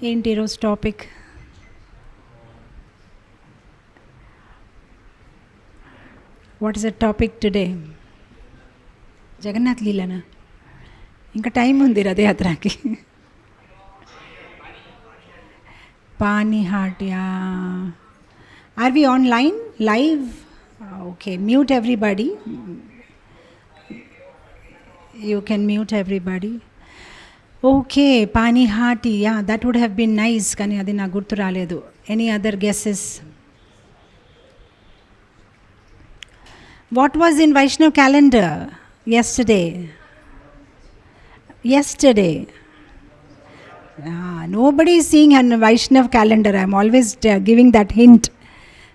ఏంటి ఈరోజు topic? What is the topic today? Jagannath లీలనా? ఇంకా టైం ఉంది రథయాత్రకి. Panihati. Yeah, are we online live? Okay, mute everybody. You can mute everybody. Okay, Panihati. Yeah, that would have been nice, కానీ అది నాకు గుర్తు రాలేదు. Any other guesses? What was in Vaishnav calendar yesterday? Nobody is seeing on Vaishnav calendar. I am always giving that hint.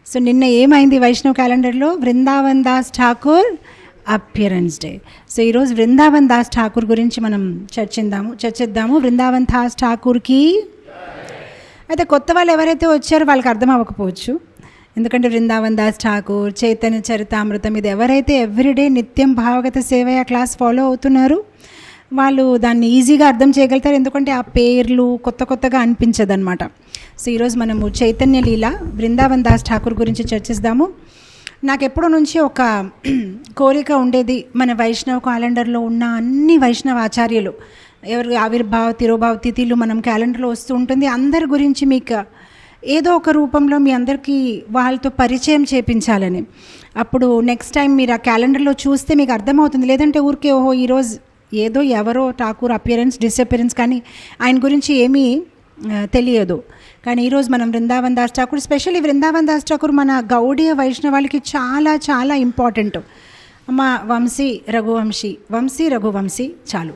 So నిన్న ఏమైంది వైష్ణవ్ క్యాలెండర్లో? Vrindavan Das Thakur appearance day. So ఈరోజు వృందావన్ దాస్ ఠాకూర్ గురించి మనం చర్చిద్దాము. వృందావన్ దాస్ ఠాకూర్కి అయితే కొత్త వాళ్ళు ఎవరైతే వచ్చారో వాళ్ళకి అర్థం అవ్వకపోవచ్చు. ఎందుకంటే వృందావన్ దాస్ ఠాకూర్, చైతన్య చరితామృతం, ఇది ఎవరైతే ఎవ్రీడే నిత్యం భావగత సేవయ క్లాస్ ఫాలో అవుతున్నారు వాళ్ళు దాన్ని ఈజీగా అర్థం చేయగలుగుతారు. ఎందుకంటే ఆ పేర్లు కొత్తగా అనిపించదు అనమాట. సో ఈరోజు మనము చైతన్య లీల వృందావన్ దాస్ ఠాకూర్ గురించి చర్చిస్తాము. నాకు ఎప్పటి నుంచి ఒక కోరిక ఉండేది, మన వైష్ణవ క్యాలెండర్లో ఉన్న అన్ని వైష్ణవ ఆచార్యులు ఎవరు ఆవిర్భావ తిరోభావ తిథిలు మనం క్యాలెండర్లో వస్తూ ఉంటుంది. అందరి గురించి మీకు ఏదో ఒక రూపంలో మీ అందరికీ వాళ్ళతో పరిచయం చేపించాలని. అప్పుడు నెక్స్ట్ టైం మీరు ఆ క్యాలెండర్లో చూస్తే మీకు అర్థమవుతుంది. లేదంటే ఊరికే ఓహో ఈరోజు ఏదో ఎవరో ఠాకూర్ అపియరెన్స్ డిసపియరెన్స్ కానీ ఆయన గురించి ఏమీ తెలియదు. కానీ ఈరోజు మనం వృందావన్ దాస్ ఠాకూర్, స్పెషల్లీ వృందావన్ దాస్ ఠాకూర్ మన గౌడీయ వైష్ణవాళ్ళకి చాలా చాలా ఇంపార్టెంట్. మా వంశీ రఘువంశీ చాలు,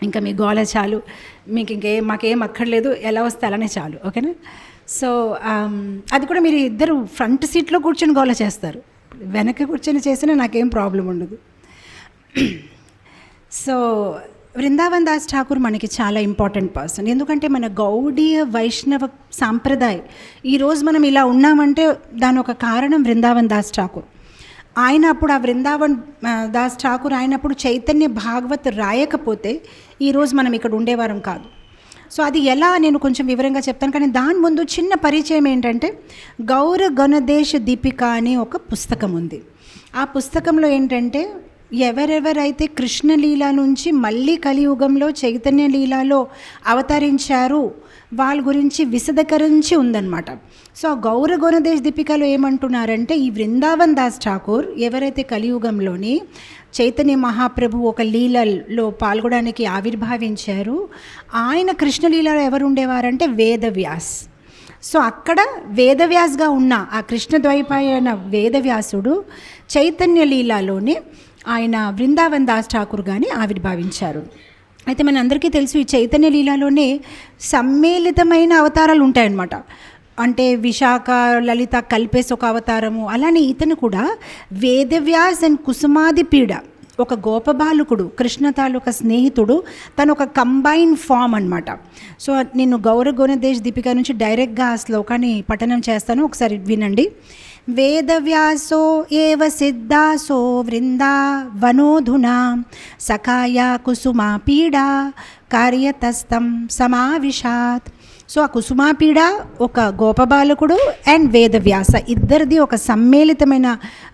ఇంకా మీ గోల చాలు, మీకు మాకేం అక్కర్లేదు, ఎలా వస్తే అలానే చాలు. ఓకేనా? సో అది కూడా మీరు ఇద్దరు ఫ్రంట్ సీట్లో కూర్చొని గోల చేస్తారు, వెనక కూర్చొని చేసినా నాకేం ప్రాబ్లం ఉండదు. సో వృందావన్ దాస్ ఠాకూర్ మనకి చాలా ఇంపార్టెంట్ పర్సన్. ఎందుకంటే మన గౌడీయ వైష్ణవ సాంప్రదాయం ఈరోజు మనం ఇలా ఉన్నామంటే దాని ఒక కారణం వృందావన్ దాస్ ఠాకూర్. ఆయన అప్పుడు ఆ వృందావన్ దాస్ ఠాకూర్ ఆయనప్పుడు చైతన్య భాగవత్ రాయకపోతే ఈరోజు మనం ఇక్కడ ఉండేవారం కాదు. సో అది ఎలా నేను కొంచెం వివరంగా చెప్తాను. కానీ దాని ముందు చిన్న పరిచయం ఏంటంటే, గౌర గణదేశ దీపిక అనే ఒక పుస్తకం ఉంది. ఆ పుస్తకంలో ఏంటంటే ఎవరెవరైతే కృష్ణలీల నుంచి మళ్ళీ కలియుగంలో చైతన్య లీలలో అవతరించారు వాళ్ళ గురించి విశదీకరించి ఉందన్నమాట. సో ఆ గౌర గణదేశ్ దీపికలో ఏమంటున్నారంటే, ఈ వృందావన్ దాస్ ఠాకూర్ ఎవరైతే కలియుగంలోని చైతన్య మహాప్రభు ఒక లీలలో పాల్గొనడానికి ఆవిర్భావించారు, ఆయన కృష్ణలీలలో ఎవరు ఉండేవారంటే వేదవ్యాస్. సో అక్కడ వేదవ్యాస్గా ఉన్న ఆ కృష్ణద్వైపాయన వేదవ్యాసుడు చైతన్య లీలలోనే ఆయన వృందావన్ దాస్ ఠాకూర్గానే ఆవిర్భావించారు. అయితే మన అందరికీ తెలుసు ఈ చైతన్య లీలలోనే సమ్మేళితమైన అవతారాలు ఉంటాయన్నమాట. అంటే విశాఖ లలిత కలిపేసి ఒక అవతారము. అలానే ఇతను కూడా వేదవ్యాస్ అండ్ కుసుమాది పీడ, ఒక గోపబాలకుడు, కృష్ణ తాలూక స్నేహితుడు, తను ఒక కంబైన్ ఫామ్ అనమాట. సో నేను గౌర గణదేశ్ దీపిక నుంచి డైరెక్ట్గా ఆ శ్లోకాన్ని పఠనం చేస్తాను, ఒకసారి వినండి. వేదవ్యాసో ఏవ సిద్ధాసో వృందావనోధునా సఖాయ కుసుమా పీడా కార్యతస్తం సమావిశాత్. సో ఆ కుసుమాపీడ ఒక గోపబాలకుడు అండ్ వేదవ్యాస ఇద్దరిది ఒక సమ్మేళితమైన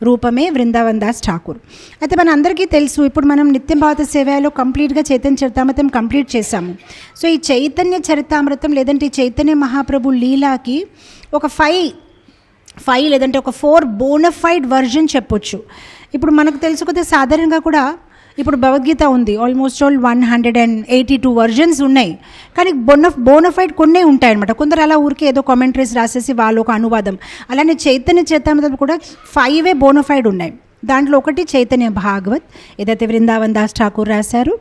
రూపమే వృందావన్ దాస్ ఠాకూర్. అయితే మన అందరికీ తెలుసు, ఇప్పుడు మనం నిత్యం భారత సేవలో కంప్లీట్గా చైతన్య చరితామృతం కంప్లీట్ చేశాము. సో ఈ చైతన్య చరితామృతం లేదంటే ఈ చైతన్య మహాప్రభు లీలాకి ఒక ఫైవ్ లేదంటే ఒక 4 బోనఫైడ్ వర్జన్ చెప్పొచ్చు. ఇప్పుడు మనకు తెలుసుకుంటే సాధారణంగా కూడా ఇప్పుడు భగవద్గీత ఉంది, ఆల్మోస్ట్ ఆల్ 182 వర్జన్స్ ఉన్నాయి. కానీ బోనఫైడ్ కొన్నే ఉంటాయన్నమాట. కొందరు అలా ఊరికే ఏదో కామెంటరీస్ రాసేసి వాళ్ళు ఒక అనువాదం. అలానే చైతన్య చరితామృతం కూడా 5 బోనఫైడ్ ఉన్నాయి. దాంట్లో ఒకటి చైతన్య భాగవత్ ఏదైతే వృందావన్ దాస్ ఠాకూర్ రాశారు,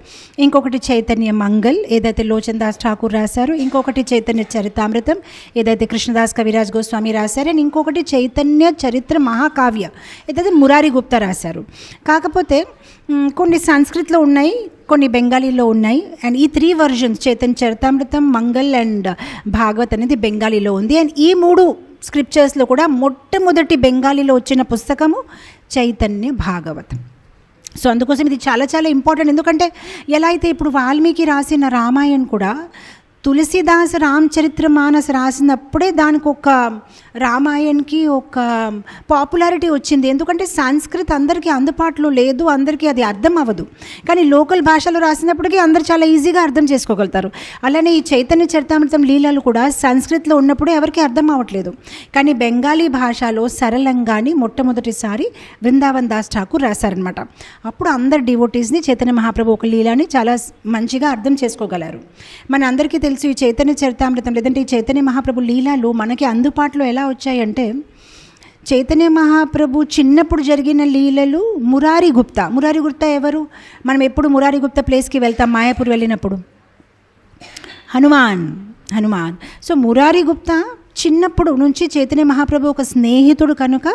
ఇంకొకటి చైతన్య మంగల్ ఏదైతే లోచన్ దాస్ ఠాకూర్ రాశారు, ఇంకొకటి చైతన్య చరితామృతం ఏదైతే కృష్ణదాస్ కవిరాజ్ గోస్వామి రాశారు, అండ్ ఇంకొకటి చైతన్య చరిత్ర మహాకావ్య ఏదైతే మురారి గుప్తా రాశారు. కాకపోతే కొన్ని సంస్కృతిలో ఉన్నాయి, కొన్ని బెంగాలీలో ఉన్నాయి. అండ్ ఈ 3 వర్జన్స్ చైతన్య చరితామృతం, మంగల్ అండ్ భాగవత్ అనేది బెంగాలీలో ఉంది. అండ్ ఈ 3 స్క్రిప్చర్స్లో కూడా మొట్టమొదటి బెంగాలీలో వచ్చిన పుస్తకము చైతన్య భాగవత్. సో అందుకోసం ఇది చాలా చాలా ఇంపార్టెంట్. ఎందుకంటే ఎలా అయితే ఇప్పుడు వాల్మీకి రాసిన రామాయణ్ కూడా తులసిదాస్ రామచరిత్రమానస్ రాసినప్పుడే దానికి ఒక రామాయణ్కి ఒక పాపులారిటీ వచ్చింది. ఎందుకంటే సంస్కృత్ అందరికీ అందుబాటులో లేదు, అందరికీ అది అర్థం అవ్వదు. కానీ లోకల్ భాషలో రాసినప్పటికీ అందరు చాలా ఈజీగా అర్థం చేసుకోగలుగుతారు. అలానే ఈ చైతన్య చరితామృతం లీలలు కూడా సంస్కృత్లో ఉన్నప్పుడు ఎవరికి అర్థం అవ్వట్లేదు. కానీ బెంగాలీ భాషలో సరళంగాని మొట్టమొదటిసారి బృందావన్ దాస్ ఠాకూర్ రాశారనమాట. అప్పుడు అందరు డివోటీస్ని చైతన్య మహాప్రభు ఒక లీలని చాలా మంచిగా అర్థం చేసుకోగలరు. మన అందరికీ తెలుసు ఈ చైతన్య చరితామృతం లేదంటే ఈ చైతన్య మహాప్రభు లీలాలు మనకి అందుబాటులో ఎలా వచ్చాయంటే, చైతన్య మహాప్రభు చిన్నప్పుడు జరిగిన లీలలు మురారి గుప్తా ఎవరు? మనం ఎప్పుడు మురారి గుప్తా ప్లేస్కి వెళ్తాం మాయాపూర్ వెళ్ళినప్పుడు, హనుమాన్. సో మురారి గుప్తా చిన్నప్పుడు నుంచి చైతన్య మహాప్రభు ఒక స్నేహితుడు కనుక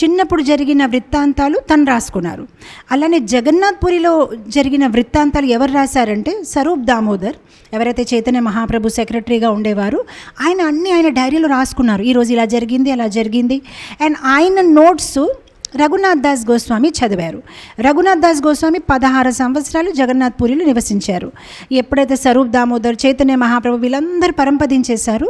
చిన్నప్పుడు జరిగిన వృత్తాంతాలు తను రాసుకున్నారు. అలానే జగన్నాథ్పురిలో జరిగిన వృత్తాంతాలు ఎవరు రాశారంటే స్వరూప్ దామోదర్, ఎవరైతే చైతన్య మహాప్రభు సెక్రటరీగా ఉండేవారు, ఆయన డైరీలో రాసుకున్నారు. ఈరోజు ఇలా జరిగింది, అలా జరిగింది. అండ్ ఆయన నోట్స్ రఘునాథ్ దాస్ గోస్వామి చదివారు. రఘునాథ్ దాస్ గోస్వామి 16 సంవత్సరాలు జగన్నాథ్పురిలో నివసించారు. ఎప్పుడైతే స్వరూప్ దామోదర్, చైతన్య మహాప్రభు వీళ్ళందరూ పరంపదించేశారు,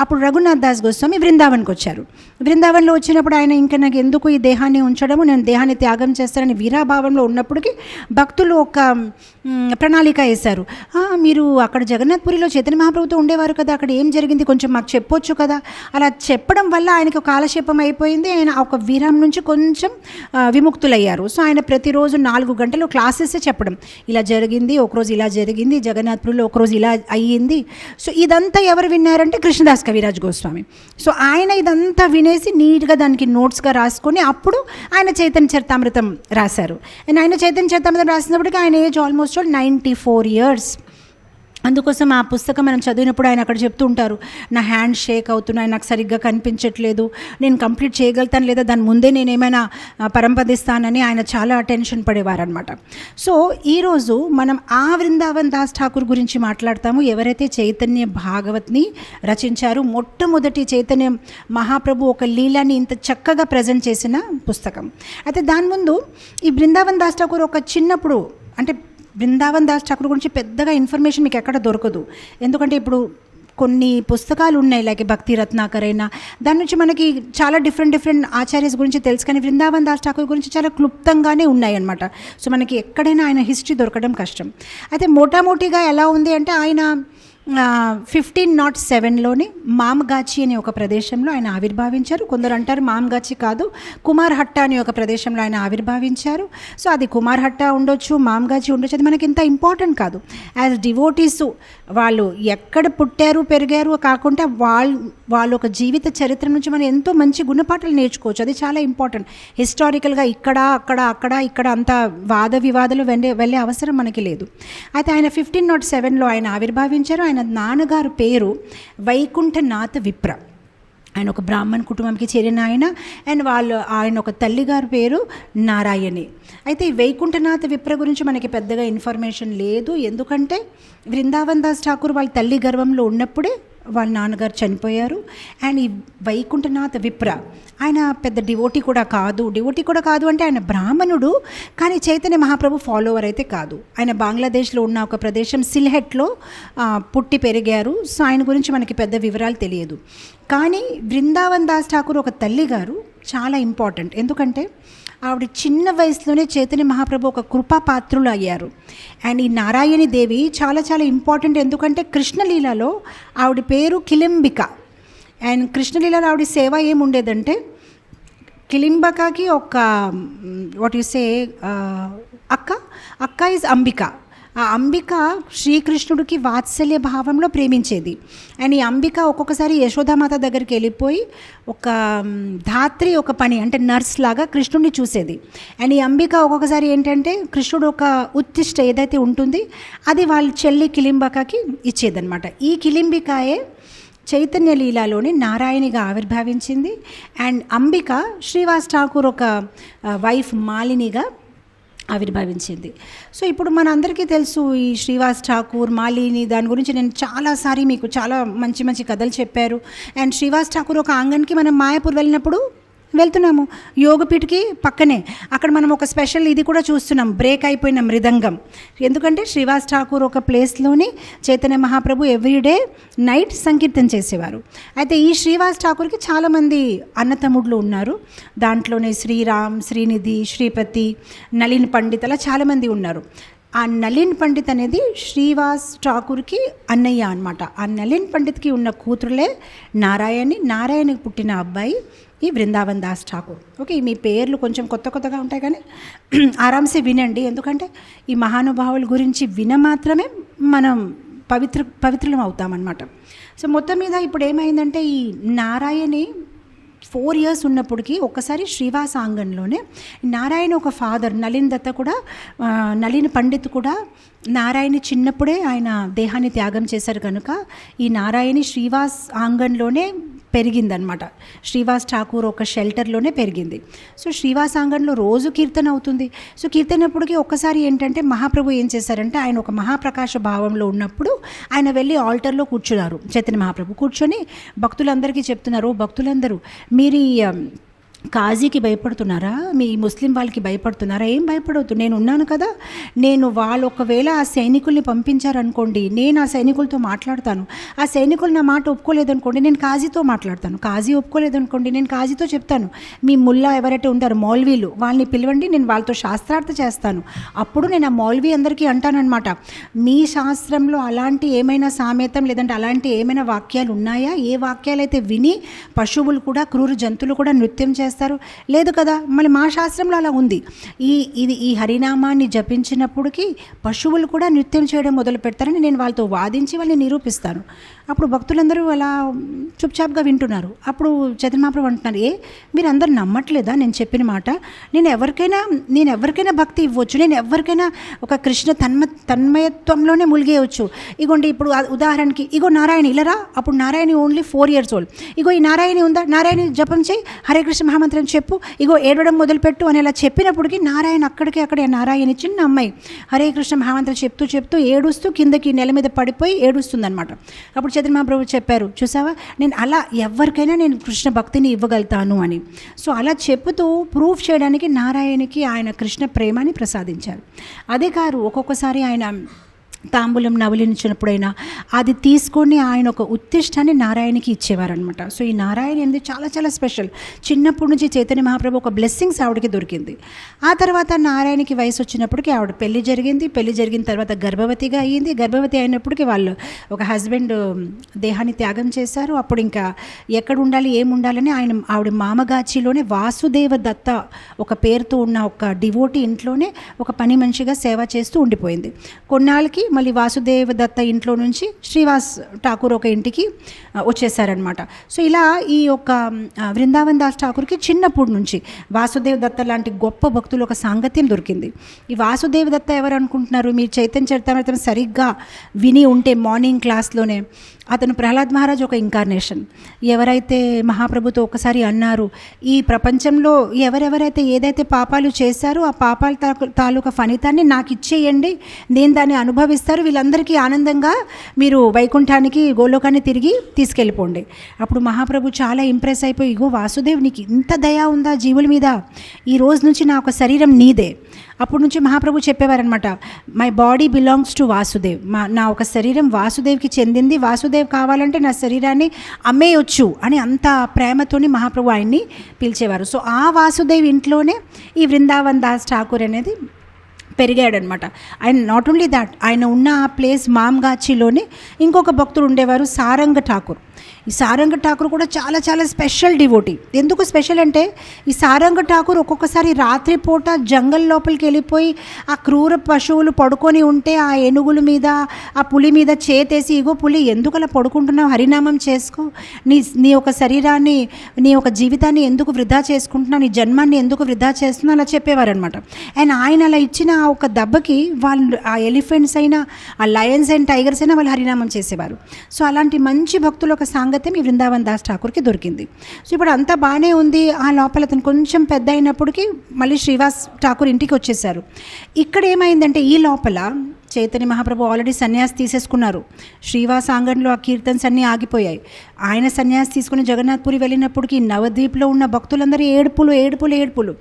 అప్పుడు రఘునాథ్ దాస్ గోస్వామి బృందావన్కి వచ్చారు. బృందావన్లో వచ్చినప్పుడు ఆయన ఇంకా నాకు ఎందుకు ఈ దేహాన్ని ఉంచడము, నేను దేహాన్ని త్యాగం చేస్తానని వీరాభావంలో ఉన్నప్పటికీ భక్తులు ఒక ప్రణాళిక వేశారు. మీరు అక్కడ జగన్నాథ్పురిలో చైతన్య మహాప్రభుతో ఉండేవారు కదా, అక్కడ ఏం జరిగింది కొంచెం మాకు చెప్పొచ్చు కదా. అలా చెప్పడం వల్ల ఆయనకు కాలక్షేపం అయిపోయింది. ఆయన ఒక వీరం నుంచి కొంచెం విముక్తులయ్యారు. సో ఆయన ప్రతిరోజు 4 గంటలు క్లాసెస్ చెప్పడం, ఇలా జరిగింది, ఒకరోజు ఇలా జరిగింది, జగన్నాథ్పురిలో ఒకరోజు ఇలా అయ్యింది. సో ఇదంతా ఎవరు విన్నారంటే కృష్ణదాస్ కవిరాజ్ గోస్వామి. సో ఆయన ఇదంతా వినేసి నీట్గా దానికి నోట్స్గా రాసుకొని అప్పుడు ఆయన చైతన్య చరితామృతం రాశారు. అండ్ ఆయన చైతన్య చరితామృతం రాసినప్పటికీ ఆయన ఏజ్ ఆల్మోస్ట్ 94 years. అందుకోసం ఆ పుస్తకం మనం చదివినప్పుడు ఆయన అక్కడ చెప్తూ ఉంటారు, నా హ్యాండ్ షేక్ అవుతున్నాయి, నాకు సరిగ్గా కనిపించట్లేదు, నేను కంప్లీట్ చేయగలుగుతాను లేదా దాని ముందే నేను ఏమైనా పరంపదిస్తానని ఆయన చాలా టెన్షన్ పడేవారనమాట. సో ఈరోజు మనం ఆ బృందావన్ దాస్ ఠాకూర్ గురించి మాట్లాడతాము, ఎవరైతే చైతన్య భాగవత్ని రచించారు. మొట్టమొదటి చైతన్య మహాప్రభు ఒక లీలాని ఇంత చక్కగా ప్రజెంట్ చేసిన పుస్తకం. అయితే దాని ముందు ఈ బృందావన్ దాస్ ఠాకూర్ ఒక చిన్నప్పుడు అంటే బృందావన్ దాస్ ఠాకూర్ గురించి పెద్దగా ఇన్ఫర్మేషన్ మీకు ఎక్కడ దొరకదు. ఎందుకంటే ఇప్పుడు కొన్ని పుస్తకాలు ఉన్నాయి, లైక్ భక్తి రత్నాకర్ అయినా, దాని నుంచి మనకి చాలా డిఫరెంట్ ఆచార్యస్ గురించి తెలుసు. కానీ బృందావన్ దాస్ ఠాకూర్ గురించి చాలా క్లుప్తంగానే ఉన్నాయి అన్నమాట. సో మనకి ఎక్కడైనా ఆయన హిస్టరీ దొరకడం కష్టం. అయితే మోటామోటీగా ఎలా ఉంది అంటే, ఆయన 1507లోని మామ్గాచి అనే ఒక ప్రదేశంలో ఆయన ఆవిర్భావించారు. కొందరు అంటారు మామ్గాచి కాదు, కుమార్ హట్ట అనే ఒక ప్రదేశంలో ఆయన ఆవిర్భావించారు. సో అది కుమార్ హట్ట ఉండొచ్చు, మామ్గాచి ఉండొచ్చు, అది మనకి ఇంత ఇంపార్టెంట్ కాదు. యాజ్ డివోటీస్ వాళ్ళు ఎక్కడ పుట్టారు పెరిగారు కాకుండా వాళ్ళు ఒక జీవిత చరిత్ర నుంచి మనం ఎంతో మంచి గుణపాఠాలు నేర్చుకోవచ్చు. అది చాలా ఇంపార్టెంట్. హిస్టారికల్గా ఇక్కడ అంత వాద వివాదాలు వెళ్ళే అవసరం మనకి లేదు. అయితే ఆయన 1507లో ఆయన ఆవిర్భావించారు. ఆయన నాన్నగారు పేరు వైకుంఠనాథ విప్ర. ఆయన ఒక బ్రాహ్మణ్ కుటుంబంకి చేరిన ఆయన. అండ్ ఆయన ఒక తల్లిగారి పేరు నారాయణి. అయితే ఈ వైకుంఠనాథ విప్ర గురించి మనకి పెద్దగా ఇన్ఫర్మేషన్ లేదు. ఎందుకంటే బృందావన్ దాస్ ఠాకూర్ వాళ్ళ తల్లి గర్భంలో ఉన్నప్పుడే వాళ్ళ నాన్నగారు చనిపోయారు. అండ్ ఈ వైకుంఠనాథ విప్ర ఆయన పెద్ద డివోటీ కూడా కాదు అంటే ఆయన బ్రాహ్మణుడు, కానీ చైతన్య మహాప్రభు ఫాలోవర్ అయితే కాదు. ఆయన బంగ్లాదేశ్లో ఉన్న ఒక ప్రదేశం సిల్హెట్లో పుట్టి పెరిగారు. సో ఆయన గురించి మనకి పెద్ద వివరాలు తెలియదు. కానీ బృందావన్ దాస్ ఠాకూర్ ఒక తల్లిగారు చాలా ఇంపార్టెంట్. ఎందుకంటే ఆవిడ చిన్న వయసులోనే చైతన్య మహాప్రభు ఒక కృపాపాత్రులు అయ్యారు. అండ్ ఈ నారాయణి దేవి చాలా చాలా ఇంపార్టెంట్. ఎందుకంటే కృష్ణలీలలో ఆవిడ పేరు కిలింబిక. అండ్ కృష్ణలీలలో ఆవిడ సేవ ఏముండేదంటే, కిలింబకకి ఒక వాట్ యు సే అక్క ఈజ్ అంబిక. ఆ అంబిక శ్రీకృష్ణుడికి వాత్సల్య భావంలో ప్రేమించేది. అండ్ ఈ అంబిక ఒక్కొక్కసారి యశోదామాత దగ్గరికి వెళ్ళిపోయి ఒక ధాత్రి ఒక పని అంటే నర్స్ లాగా కృష్ణుడిని చూసేది. అండ్ ఈ అంబిక ఒక్కొక్కసారి ఏంటంటే కృష్ణుడు ఒక ఉత్తిష్ట ఏదైతే ఉంటుంది అది వాళ్ళ చెల్లి కిలింబకకి ఇచ్చేదనమాట. ఈ కిలింబికాయే చైతన్య లీలాలోని నారాయణిగా ఆవిర్భావించింది. అండ్ అంబిక శ్రీవాస్ ఠాకూర్ ఒక వైఫ్ మాలినిగా ఆవిర్భావించింది. సో ఇప్పుడు మన అందరికీ తెలుసు ఈ శ్రీవాస్ ఠాకూర్, మాలిని, దాని గురించి నేను చాలాసారి మీకు చాలా మంచి మంచి కథలు చెప్పారు. అండ్ శ్రీవాస్ ఠాకూర్ ఒక ఆంగన్కి మనం మాయాపూర్ వెళ్ళినప్పుడు వెళ్తున్నాము యోగపీఠకి పక్కనే. అక్కడ మనం ఒక స్పెషల్ ఇది కూడా చూస్తున్నాం, బ్రేక్ అయిపోయిన మృదంగం. ఎందుకంటే శ్రీవాస్ ఠాకూర్ ఒక ప్లేస్లోని చైతన్య మహాప్రభు ఎవ్రీడే నైట్ సంకీర్తన చేసేవారు. అయితే ఈ శ్రీవాస్ ఠాకూర్కి చాలామంది అన్నతమ్ముళ్ళు ఉన్నారు. దాంట్లోనే శ్రీరామ్, శ్రీనిధి, శ్రీపతి, నళిన్ పండిత్ అలా చాలామంది ఉన్నారు. ఆ నళిన్ పండిత్ అనేది శ్రీవాస్ ఠాకూర్కి అన్నయ్య అనమాట. ఆ నళిన్ పండిత్కి ఉన్న కూతురులే నారాయణకి పుట్టిన అబ్బాయి ఈ బృందావన్ దాస్ ఠాకూర్. ఓకే, మీ పేర్లు కొంచెం కొత్తగా ఉంటాయి కానీ ఆరామ్సే వినండి, ఎందుకంటే ఈ మహానుభావుల గురించి మాత్రమే మనం పవిత్రులం అవుతామన్నమాట. సో మొత్తం మీద ఇప్పుడు ఏమైందంటే ఈ నారాయణి 4 years ఉన్నప్పటికీ ఒక్కసారి శ్రీవాస్ ఆంగన్లోనే నారాయణ ఒక ఫాదర్ నళిన్ దత్త కూడా, నళిన్ పండిత్ కూడా నారాయణి చిన్నప్పుడే ఆయన దేహాన్ని త్యాగం చేశారు కనుక ఈ నారాయణి శ్రీవాస్ ఆంగన్లోనే పెరిగిందనమాట. శ్రీవాస్ ఠాకూర్ ఒక షెల్టర్లోనే పెరిగింది. సో శ్రీవాస్ ఆంగన్లో రోజు కీర్తన అవుతుంది. సో కీర్తనప్పటికీ ఒక్కసారి ఏంటంటే మహాప్రభు ఏం చేశారంటే ఆయన ఒక మహాప్రకాశ భావంలో ఉన్నప్పుడు ఆయన వెళ్ళి ఆల్టర్లో కూర్చున్నారు. చైతన్య మహాప్రభు కూర్చొని భక్తులందరికీ చెప్తున్నారు, భక్తులందరూ మీరు ఈ కాజీకి భయపడుతున్నారా, మీ ముస్లిం వాళ్ళకి భయపడుతున్నారా? ఏం భయపడవద్దు, నేను ఉన్నాను కదా. నేను వాళ్ళు ఒకవేళ ఆ సైనికుల్ని పంపించారనుకోండి, నేను ఆ సైనికులతో మాట్లాడతాను. ఆ సైనికులు నా మాట ఒప్పుకోలేదనుకోండి, నేను కాజీతో మాట్లాడతాను. కాజీ ఒప్పుకోలేదనుకోండి, నేను కాజీతో చెప్తాను, మీ ముల్లా ఎవరైతే ఉంటారో మౌల్వీలు వాళ్ళని పిలవండి, నేను వాళ్ళతో శాస్త్రార్థ చేస్తాను. అప్పుడు నేను ఆ మౌల్వీ అందరికీ అంటానన్నమాట, మీ శాస్త్రంలో అలాంటి ఏమైనా సామెతం లేదంటే అలాంటి ఏమైనా వాక్యాలు ఉన్నాయా? ఏ వాక్యాలు అయితే విని పశువులు కూడా, క్రూర జంతువులు కూడా నృత్యం చేస్తారు? లేదు కదా. మళ్ళీ మా శాస్త్రంలో అలా ఉంది. ఈ హరినామాన్ని జపించినప్పటికీ పశువులు కూడా నృత్యం చేయడం మొదలు పెడతారని నేను వాళ్ళతో వాదించి వాళ్ళని నిరూపిస్తాను. అప్పుడు భక్తులందరూ అలా చుప్చాప్గా వింటున్నారు. అప్పుడు చైతన్య మహాప్రభు అంటున్నారు, మీరు అందరు నమ్మట్లేదా నేను చెప్పిన మాట? నేను ఎవరికైనా భక్తి ఇవ్వచ్చు, నేను ఎవరికైనా ఒక కృష్ణ తన్మయత్వంలోనే ములిగేయవచ్చు. ఇగోండి ఇప్పుడు ఉదాహరణకి ఇగో నారాయణ ఇలరా, అప్పుడు నారాయణ ఓన్లీ 4 years old. ఇగో ఈ నారాయణి ఉందా, నారాయణ జపం చేయి, హరే కృష్ణ మహామంత్రం చెప్పు, ఇగో ఏడవడం మొదలుపెట్టు అని అలా చెప్పినప్పటికీ నారాయణ అక్కడే నారాయణ చిన్న అమ్మాయి హరే కృష్ణ మహామంత్రం చెప్తూ ఏడుస్తూ కిందకి నెల మీద పడిపోయి ఏడుస్తుంది అనమాట. అప్పుడు చైతన్య మహాప్రభు చెప్పారు, చూసావా నేను అలా ఎవరికైనా నేను కృష్ణ భక్తిని ఇవ్వగలుగుతాను అని. సో అలా చెప్పుతూ ప్రూఫ్ చేయడానికి నారాయణకి ఆయన కృష్ణ ప్రేమని ప్రసాదించారు. అదే కాదు, ఒక్కొక్కసారి ఆయన తాంబూలం నవలించినప్పుడైనా అది తీసుకొని ఆయన ఒక ఉత్తిష్టాన్ని నారాయణకి ఇచ్చేవారనమాట. సో ఈ నారాయణ అనేది చాలా చాలా స్పెషల్. చిన్నప్పటి నుంచి చైతన్య మహాప్రభు ఒక బ్లెస్సింగ్స్ ఆవిడకి దొరికింది. ఆ తర్వాత నారాయణకి వయసు వచ్చినప్పటికీ ఆవిడ పెళ్లి జరిగిన తర్వాత గర్భవతిగా అయ్యింది. గర్భవతి అయినప్పటికీ వాళ్ళు ఒక హస్బెండ్ దేహాన్ని త్యాగం చేశారు. అప్పుడు ఇంకా ఎక్కడ ఉండాలి ఏముండాలని ఆవిడ మామగాచిలోనే వాసుదేవ దత్త ఒక పేరుతో ఉన్న ఒక డివోటీ ఇంట్లోనే ఒక పని మనిషిగా సేవ చేస్తూ ఉండిపోయింది. కొన్నాళ్ళకి మళ్ళీ వాసుదేవ దత్త ఇంట్లో నుంచి శ్రీవాస్ ఠాకూర్ ఒక ఇంటికి వచ్చేసారనమాట. సో ఇలా ఈ యొక్క బృందావన్ దాస్ ఠాకూర్కి చిన్నప్పటి నుంచి వాసుదేవ దత్త లాంటి గొప్ప భక్తులు ఒక సాంగత్యం దొరికింది. ఈ వాసుదేవ దత్త ఎవరు అనుకుంటున్నారు? మీరు చైతన్య చరితామృతం సరిగ్గా విని ఉంటే మార్నింగ్ క్లాస్లోనే అతను ప్రహ్లాద్ మహారాజ్ ఒక ఇంకార్నేషన్. ఎవరైతే మహాప్రభుతో ఒకసారి అన్నారు, ఈ ప్రపంచంలో ఎవరెవరైతే ఏదైతే పాపాలు చేశారో ఆ పాపాల తాలూకా ఫలితాన్ని నాకు ఇచ్చేయండి, నేను దాన్ని అనుభవిస్తారు, వీళ్ళందరికీ ఆనందంగా మీరు వైకుంఠానికి గోలోకాన్ని తిరిగి తీసుకెళ్ళిపోండి. అప్పుడు మహాప్రభు చాలా ఇంప్రెస్ అయిపోయి, ఇగో వాసుదేవ్ నీకు ఇంత దయ ఉందా జీవుల మీద, ఈ రోజు నుంచి నా ఒక శరీరం నీదే. అప్పటి నుంచి మహాప్రభు చెప్పేవారనమాట, my body belongs to Vasudev, నా ఒక శరీరం వాసుదేవ్కి చెందింది, వాసుదేవ్ కావాలంటే నా శరీరాన్ని అమ్మేయొచ్చు అని అంత ప్రేమతోని మహాప్రభు ఆయన్ని పిలిచేవారు. సో ఆ వాసుదేవ్ ఇంట్లోనే ఈ బృందావన్ దాస్ ఠాకూర్ అనేది పెరిగాడనమాట. ఆయన నాట్ ఓన్లీ దాట్, ఆయన ఉన్న ఆ ప్లేస్ మామ్గాచిలోనే ఇంకొక భక్తుడు ఉండేవారు, సారంగ ఠాకూర్. ఈ సారంగ ఠాకూర్ కూడా చాలా చాలా స్పెషల్ డివోటీ. ఎందుకు స్పెషల్ అంటే ఈ సారంగ ఠాకూర్ ఒక్కొక్కసారి రాత్రిపూట జంగల్ లోపలికి వెళ్ళిపోయి ఆ క్రూర పశువులు పడుకొని ఉంటే ఆ ఏనుగుల మీద ఆ పులి మీద చేతేసి, ఇగో పులి ఎందుకు అలా పడుకుంటున్నావు, హరినామం చేసుకో, నీ ఒక శరీరాన్ని నీ ఒక జీవితాన్ని ఎందుకు వృధా చేసుకుంటున్నావు, నీ జన్మాన్ని ఎందుకు వృధా చేస్తున్నావు అలా చెప్పేవారనమాట. అండ్ ఆయన అలా ఇచ్చిన ఆ ఒక దెబ్బకి వాళ్ళు ఆ ఎలిఫెంట్స్ అయినా ఆ లయన్స్ అండ్ టైగర్స్ అయినా వాళ్ళు హరినామం చేసేవారు. సో అలాంటి మంచి భక్తులు ఒక సాంగత్యం ఈ బృందావన్ దాస్ ఠాకూర్కి దొరికింది. సో ఇప్పుడు అంతా బాగానే ఉంది. ఆ లోపల అతను కొంచెం పెద్ద అయినప్పటికీ మళ్ళీ శ్రీవాస్ ఠాకూర్ ఇంటికి వచ్చేసారు. ఇక్కడ ఏమైందంటే ఈ లోపల చైతన్య మహాప్రభు ఆల్రెడీ సన్యాసి తీసేసుకున్నారు. శ్రీవాస ఆంగణంలో ఆ కీర్తన్స్ అన్నీ ఆగిపోయాయి. ఆయన సన్యాసి తీసుకుని జగన్నాథ్పురి వెళ్ళినప్పటికీ నవద్వీప్లో ఉన్న భక్తులందరూ ఏడుపులు.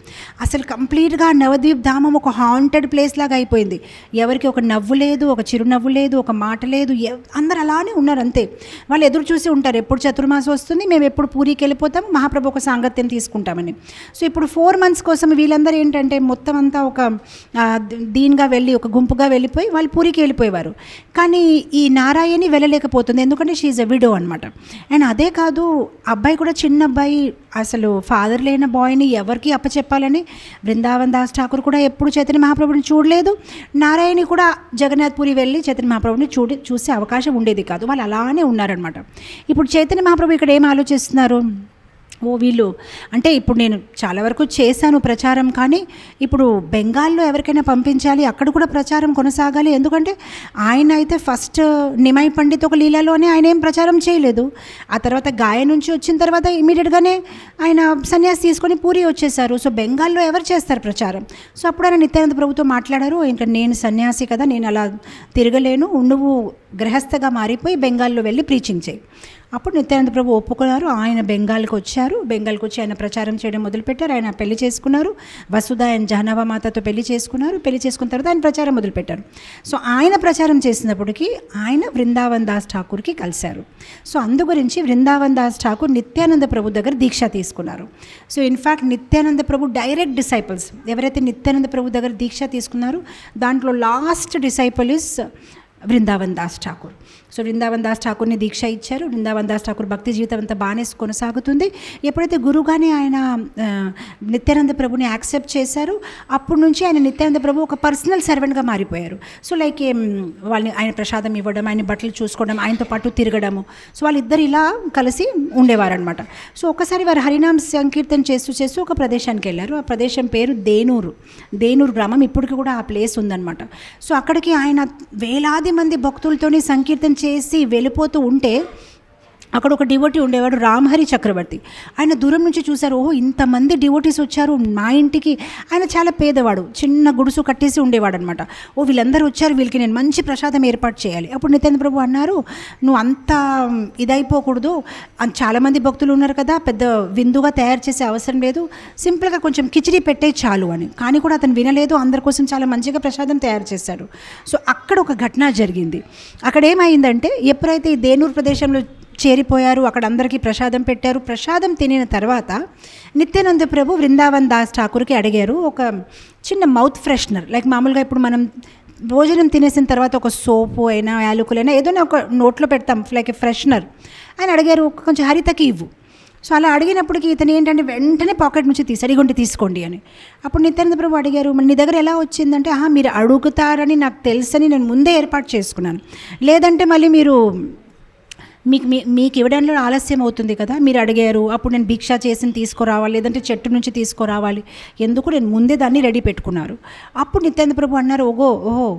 అసలు కంప్లీట్గా నవద్వీప్ ధామం ఒక హాంటెడ్ ప్లేస్ లాగా అయిపోయింది. ఎవరికి ఒక నవ్వు లేదు, ఒక చిరునవ్వు లేదు, ఒక మాట లేదు. అందరు అలానే ఉన్నారు అంతే. వాళ్ళు ఎదురు చూసి ఉంటారు, ఎప్పుడు చతుర్మాసం వస్తుంది, మేము ఎప్పుడు పూరికి వెళ్ళిపోతాం, మహాప్రభు ఒక సాంగత్యం తీసుకుంటామని. సో ఇప్పుడు 4 months కోసం వీళ్ళందరూ ఏంటంటే మొత్తం అంతా ఒక దీనిగా వెళ్ళి ఒక గుంపుగా వెళ్ళిపోయి వాళ్ళు పూరికి వెళ్ళిపోయేవారు. కానీ ఈ నారాయణి వెళ్ళలేకపోతుంది, ఎందుకంటే షీఈ్ ఎ విడో అనమాట. అండ్ అదే కాదు, అబ్బాయి కూడా చిన్న అబ్బాయి, అసలు ఫాదర్ లేని బాయ్ని ఎవరికి అప్పచెప్పాలని బృందావన్ దాస్ ఠాకూర్ కూడా ఎప్పుడు చైతన్య మహాప్రభుని చూడలేదు. నారాయణి కూడా జగన్నాథ్పురి వెళ్ళి చైతన్య మహాప్రభుని చూసే అవకాశం ఉండేది కాదు. వాళ్ళు అలానే ఉన్నారనమాట. ఇప్పుడు చైతన్య మహాప్రభు ఇక్కడ ఏం ఆలోచిస్తున్నారు, వీళ్ళు అంటే ఇప్పుడు నేను చాలా వరకు చేశాను ప్రచారం, కానీ ఇప్పుడు బెంగాల్లో ఎవరికైనా పంపించాలి, అక్కడ కూడా ప్రచారం కొనసాగాలి. ఎందుకంటే ఆయన అయితే ఫస్ట్ నిమై పండిత్ ఒక లీలాలోనే ఆయన ఏం ప్రచారం చేయలేదు. ఆ తర్వాత గాయ నుంచి వచ్చిన తర్వాత ఇమీడియట్గానే ఆయన సన్యాసి తీసుకొని పూరి వచ్చేసారు. సో బెంగాల్లో ఎవరు చేస్తారు ప్రచారం? సో అప్పుడు ఆయన నిత్యానంద ప్రభుతో మాట్లాడారు, ఇంకా నేను సన్యాసి కదా, నేను అలా తిరగలేను, నువ్వు గృహస్థగా మారిపోయి బెంగాల్లో వెళ్ళి ప్రీచింగ్ చేయి. అప్పుడు నిత్యానంద ప్రభు ఒప్పుకున్నారు. ఆయన బెంగాల్కి వచ్చారు. బెంగాల్కి వచ్చి ఆయన ప్రచారం చేయడం మొదలుపెట్టారు. ఆయన పెళ్లి చేసుకున్నారు, వసుధ అండ్ జాహ్నవా మాతతో పెళ్లి చేసుకున్నారు. పెళ్లి చేసుకున్న తర్వాత ఆయన ప్రచారం మొదలుపెట్టారు. సో ఆయన ప్రచారం చేసినప్పటికీ ఆయన బృందావన్ దాస్ ఠాకూర్కి కలిశారు. సో అందు గురించి బృందావన్ దాస్ ఠాకూర్ నిత్యానంద ప్రభు దగ్గర దీక్ష తీసుకున్నారు. So in fact Nityananda Prabhu direct disciples ఎవరైతే నిత్యానంద ప్రభు దగ్గర దీక్ష తీసుకున్నారో దాంట్లో last disciple is Vrindavan Das Thakur. So Vrindavan Das ఠాకూర్ని దీక్ష ఇచ్చారు. బృందావన్ దాస్ ఠాకూర్ భక్తి జీవితం అంతా బాగానే కొనసాగుతుంది. ఎప్పుడైతే గురువుగానే ఆయన నిత్యానంద ప్రభుని యాక్సెప్ట్ చేశారో అప్పటి నుంచి ఆయన నిత్యానంద ప్రభు ఒక పర్సనల్ సర్వెంట్గా మారిపోయారు. సో లైక్ వాళ్ళని ఆయన ప్రసాదం ఇవ్వడం, ఆయన బట్టలు చూసుకోవడం, ఆయనతో పాటు తిరగడము. సో వాళ్ళిద్దరు ఇలా కలిసి ఉండేవారనమాట. సో ఒకసారి వారు హరినామ్ సంకీర్తన చేస్తూ ఒక ప్రదేశానికి వెళ్ళారు. ఆ ప్రదేశం పేరు దేనూరు గ్రామం. ఇప్పటికి కూడా ఆ ప్లేస్ ఉందన్నమాట. సో అక్కడికి ఆయన వేలాది మంది భక్తులతోని సంకీర్తన చేసి వెళ్ళిపోతూ ఉంటే అక్కడ ఒక డివోటీ ఉండేవాడు, రామ్హరి చక్రవర్తి. ఆయన దూరం నుంచి చూశారు, ఇంతమంది డివోటీస్ వచ్చారు మా ఇంటికి. ఆయన చాలా పేదవాడు, చిన్న గుడుసు కట్టేసి ఉండేవాడు అనమాట. వీళ్ళందరూ వచ్చారు, వీళ్ళకి నేను మంచి ప్రసాదం ఏర్పాటు చేయాలి. అప్పుడు నిత్యానంద ప్రభు అన్నారు, నువ్వు అంత ఇదైపోకూడదు, చాలామంది భక్తులు ఉన్నారు కదా, పెద్ద విందుగా తయారు చేసే అవసరం లేదు, సింపుల్గా కొంచెం కిచిడి పెట్టే చాలు అని. కానీ కూడా అతను వినలేదు, అందరి కోసం చాలా మంచిగా ప్రసాదం తయారు చేశాడు. సో అక్కడ ఒక ఘటన జరిగింది. అక్కడ ఏమైందంటే, ఎప్పుడైతే ఈ దేనూరు ప్రదేశంలో చేరిపోయారు, అక్కడ అందరికీ ప్రసాదం పెట్టారు. ప్రసాదం తినిన తర్వాత నిత్యానంద ప్రభు బృందావన్ దాస్ ఠాకూర్కి అడిగారు ఒక చిన్న మౌత్ ఫ్రెషనర్. లైక్ మామూలుగా ఇప్పుడు మనం భోజనం తినేసిన తర్వాత ఒక సోపు అయినా యాలకులైనా ఏదైనా ఒక నోట్లో పెడతాం, లైక్ ఫ్రెషనర్. ఆయన అడిగారు, కొంచెం హరితకి ఇవ్వు. సో అలా అడిగినప్పటికీ ఇతను ఏంటంటే వెంటనే పాకెట్ నుంచి తీసాడు, తీసుకోండి అని. అప్పుడు నిత్యానంద ప్రభు అడిగారు, నీ దగ్గర ఎలా వచ్చిందంటే, మీరు అడుగుతారని నాకు తెలుసని నేను ముందే ఏర్పాటు చేసుకున్నాను, లేదంటే మళ్ళీ మీకు ఇవ్వడంలో ఆలస్యం అవుతుంది కదా, మీరు అడిగారు, అప్పుడు నేను భిక్ష చేసి తీసుకురావాలి, లేదంటే చెట్టు నుంచి తీసుకురావాలి, ఎందుకు నేను ముందే దాన్ని రెడీ పెట్టుకున్నారు. అప్పుడు నిత్యానంద ప్రభు అన్నారు, ఓహో